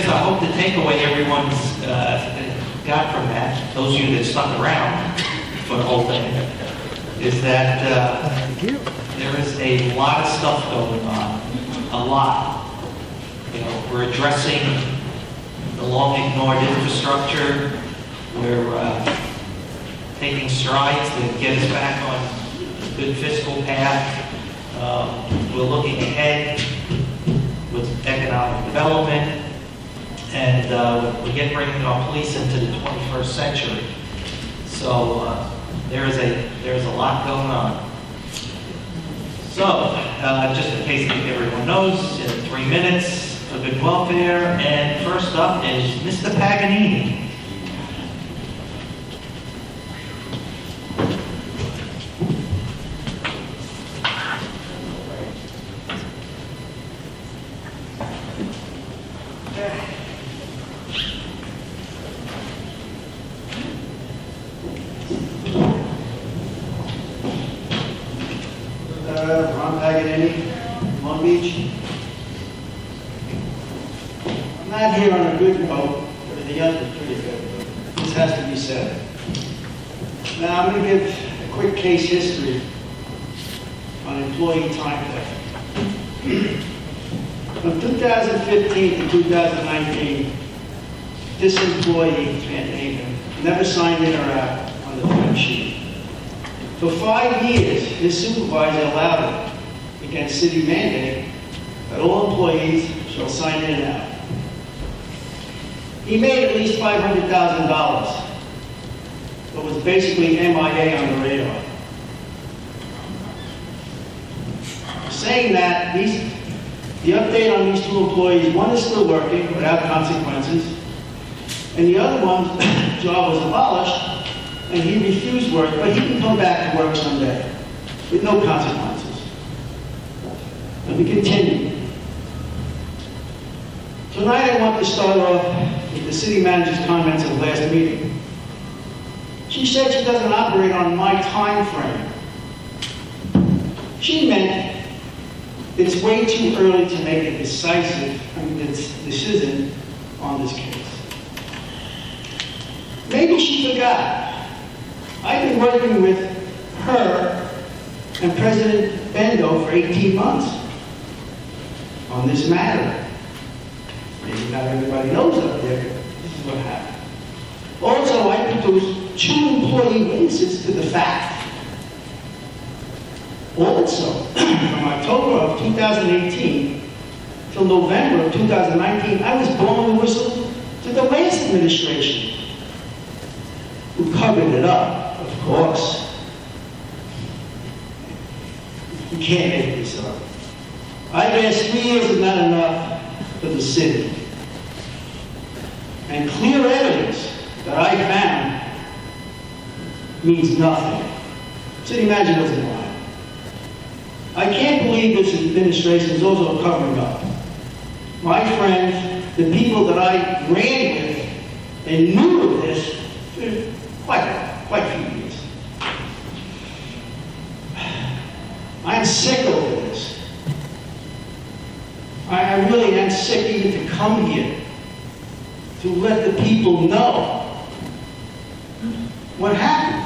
I hope the takeaway everyone's got from that, those of you that stuck around for the whole thing, is that there is a lot of stuff going on, a lot. You know, we're addressing the long-ignored infrastructure. We're taking strides to get us back on a good fiscal path. We're looking ahead with economic development, and we're bringing our police into the 21st century. So there's a lot going on. So just in case everyone knows, 3 minutes for good welfare, and first up is Mr. Paganini. Long Beach. I'm not here on a good note, but the other is pretty good. This has to be said. Now, I'm going to give a quick case history on employee time theft. From 2015 to 2019, this employee, never signed in or out on the time sheet. For 5 years, his supervisor allowed it, against city mandate, that all employees shall sign in and out. He made at least $500,000, but was basically MIA on the radar. Saying that, the update on these 2 employees, one is still working without consequences, and the other one's job was abolished, and he refused work, but he can come back to work someday with no consequences. Let me continue. Tonight I want to start off with the city manager's comments at the last meeting. She said she doesn't operate on my time frame. She meant it's way too early to make a decisive decision on this case. Maybe she forgot. I've been working with her and President Bendo for 18 months on this matter. Maybe not everybody knows up there, but this is what happened. Also, I produced 2 employee witnesses to the fact. Also, from October of 2018 till November of 2019, I was blowing the whistle to the last administration, who covered it up, of course. You can't make this up. I've asked 3 years is not enough for the city. And clear evidence that I found means nothing. City manager doesn't lie. I can't believe this administration is also covering up. My friends, the people that I ran with and knew of this for quite a few years. I'm sick of this. I really am sick even to come here to let the people know what happened.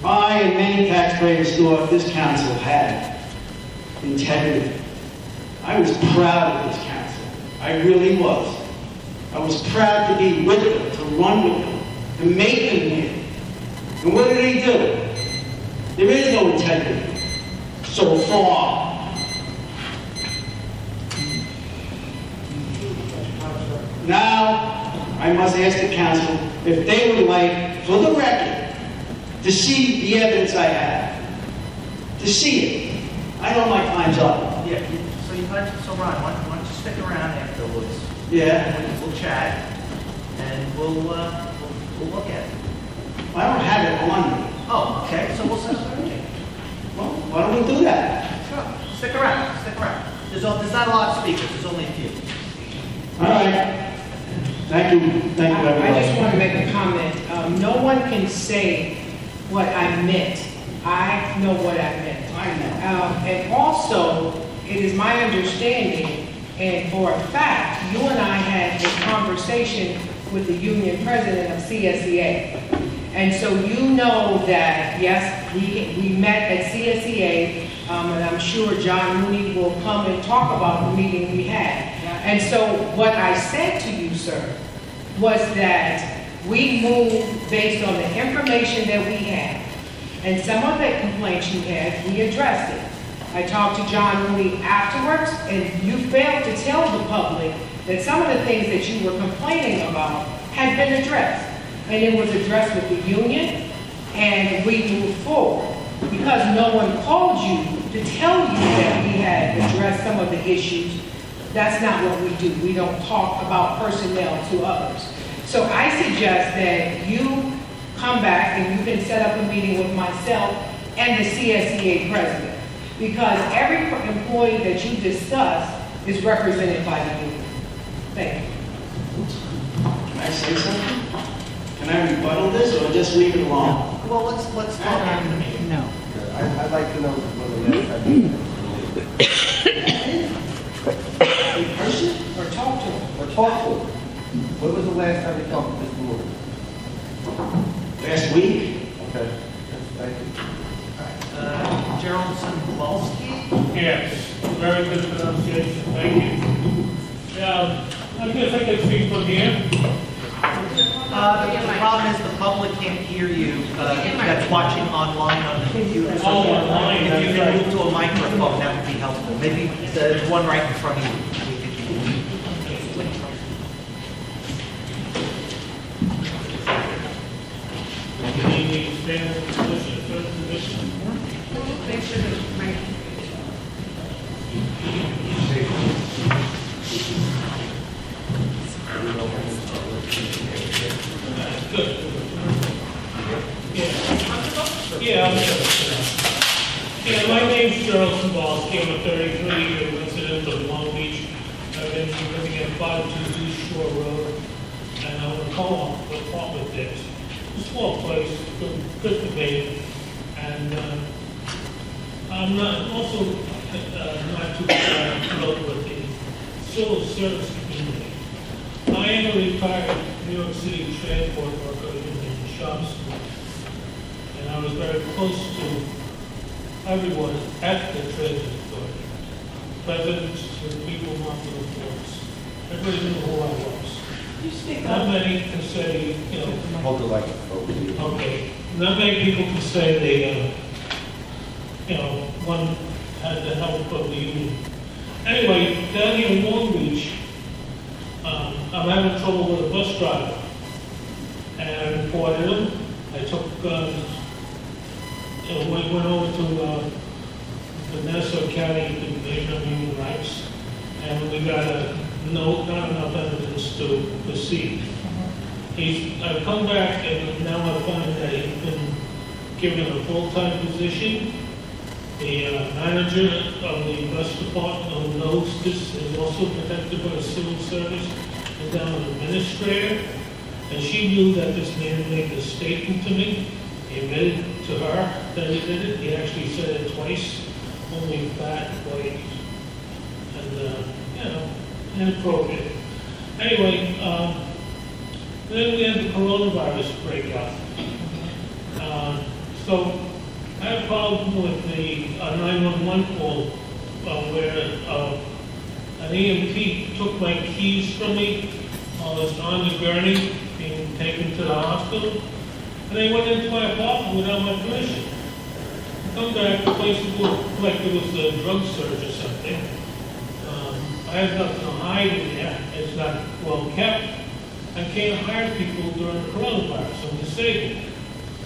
I and many taxpayers thought this council had integrity. I was proud of this council. I really was. I was proud to be with them, to run with them, to make them win. And what did he do? There is no integrity so far. Now, I must ask the council if they would like, for the record, to see the evidence I have. To see it. I know my time's up. Yeah, so Ron, why don't you stick around afterwards? Yeah. We'll chat, and we'll look at it. I don't have it on me. Oh, okay, so we'll set up don't we do that? Sure. Stick around. There's not a lot of speakers, there's only a few. All right. Thank you, everybody. I just want to make a comment. No one can say what I meant. I know what I meant. I know. And also, it is my understanding, and for a fact, you and I had a conversation with the union president of CSEA. And so you know that, yes, we met at CSEA, and I'm sure John Mooney will come and talk about the meeting we had. And so what I said to you, sir, was that we moved based on the information that we had. And some of the complaints you had, we addressed it. I talked to John Mooney afterwards, and you failed to tell the public that some of the things that you were complaining about had been addressed. And it was addressed with the union, and we moved forward. Because no one called you to tell you that we had addressed some of the issues, that's not what we do. We don't talk about personnel to others. So I suggest that you come back and you can set up a meeting with myself and the CSEA president. Because every employee that you discuss is represented by the union. Thank you. Can I say something? Can I rebuttal this or just leave it alone? Well, let's talk after the meeting. No. I'd like to know when the last time. In person? Or talk to them. Or talk to them. When was the last time you talked to this board? Last week? Okay, thank you. Gerald Kowalski? Yes, very good pronunciation, thank you. Yeah, I guess I can speak from here. The problem is the public can't hear you, that's watching online on the computer. So Online, if you that's can right. move to a microphone, that would be helpful. Maybe there's one right in front of you. Good evening, stand position, third position. Good. Yeah, I'm sure. Yeah, my name's Gerald Kowalski. I'm a 33-year resident of Long Beach. I've been living at 522 Shore Road, and I own a co-op apartment there. A small place, good for me, and I'm also not too thrilled with the civil service community. I am a retired New York City transport worker in the shop school, and I was very close to everyone at the transit authority. Presidents and people not to the force. Everybody knew who I was. Not many can say, you know. Hold the light, folks. Okay. Not many people can say they, you know, one had the help of the union. Anyway, down here in Long Beach, I'm having trouble with a bus driver. And I reported him. I took, went over to the Nassau County Division of Human Rights, and we got a note, not enough evidence to proceed. I've come back, and now I find that he's been given a full-time position. The manager of the bus department who knows this is also protected by the civil service, is now an administrator, and she knew that this man made a statement to me. He admitted to her that he did it. He actually said it twice, only fat, white, and, you know, inappropriate. Anyway, then we had the coronavirus breakout. So I had a problem with the 911 call where an EMT took my keys from me while I was on the gurney being taken to the hospital. And they went into my apartment without my permission. Come back, the place looked like it was a drug surge or something. I have nothing to hide in there. It's not well kept. I can't hire people during the coronavirus. I'm disabled.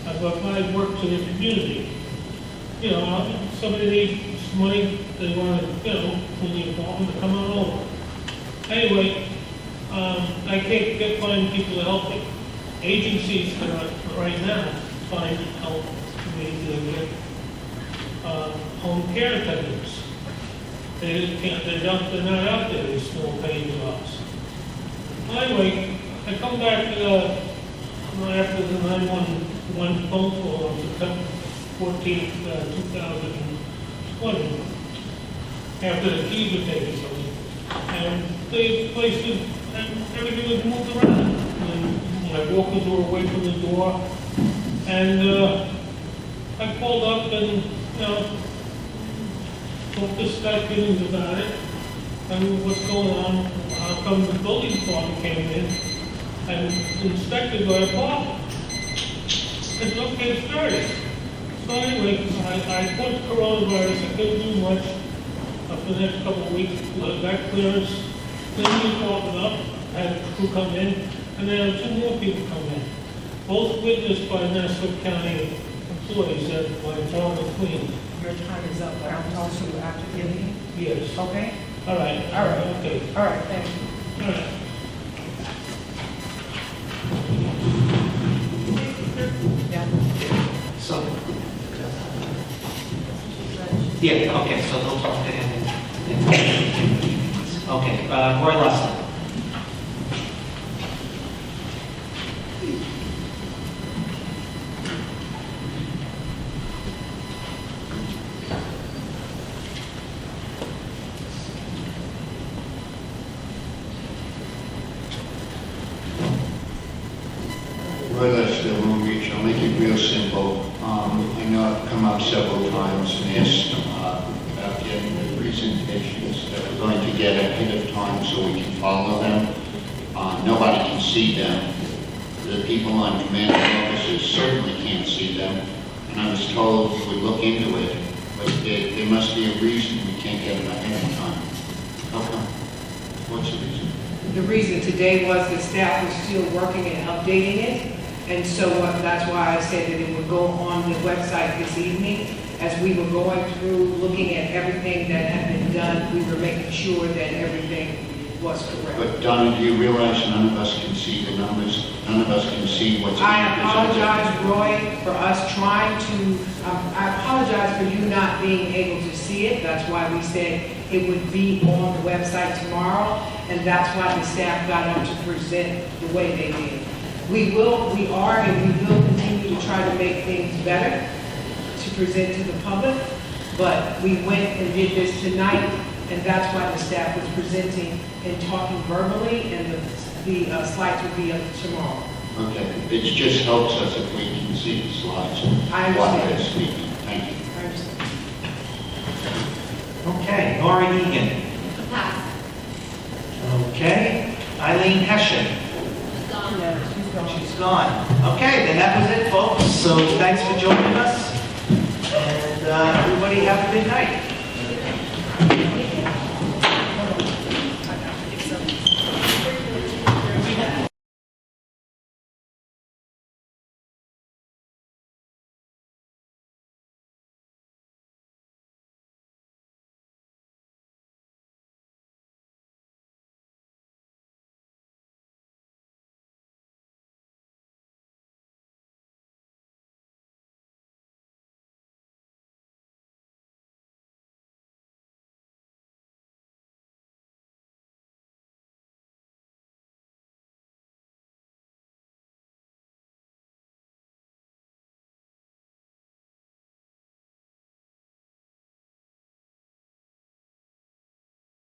I've applied work to the community. You know, somebody needs money, they want to, you know, from the apartment to come on over. Anyway, I can't find people to help me. Agencies cannot right now find help for me to get home care attendants. They're not out there, these small paying jobs. Anyway, I come back after the 911 phone call on September 14th, 2020, after the keys were taken from me. And they placed it, and everything was moved around. And when I walked the door away from the door, and I pulled up and, talked to Scott Giddens about it, and what's going on. How come the building department came in and inspected my apartment? I said, okay, it's dirty. So anyway, I put coronavirus, I couldn't do much for the next couple of weeks. Got clearance, cleaned the apartment up, had a crew come in, and then had 2 more people come in. Both witnessed by Nassau County employees that my apartment cleaned. Your time is up, but I'll talk to you after the meeting. Yes. Okay? All right. Okay. All right, thank you. All right. So, yeah, okay, so they'll talk to him. Okay, Roy Lawson. Roy Lester, Long Beach. I'll make it real simple. I know I've come up several times and asked about getting the presentations that we're going to get ahead of time so we can follow them. Nobody can see them. The people on command offices certainly can't see them. And I was told we would look into it, but there must be a reason we can't get them ahead of time. How come? What's the reason? The reason today was the staff was still working and updating it. And so that's why I said that it would go on the website this evening. As we were going through, looking at everything that had been done, we were making sure that everything was correct. But Donna, do you realize none of us can see the numbers? None of us can see what's being I presented? apologize, Roy, for us trying to, I apologize for you not being able to see it. That's why we said it would be on the website tomorrow, and that's why the staff got up to present the way they did. We are, and we will continue to try to make things better to present to the public, but we went and did this tonight, and that's why the staff was presenting and talking verbally, and the slides will be up tomorrow. Okay, it just helps us if we can see the slides I while understand. they're speaking. Thank you. I understand. Okay, Nora Egan. Pass. Okay, Eileen Hessian. Gone. She's gone. Okay, then that was it, folks. So thanks for joining us. And everybody have a good night.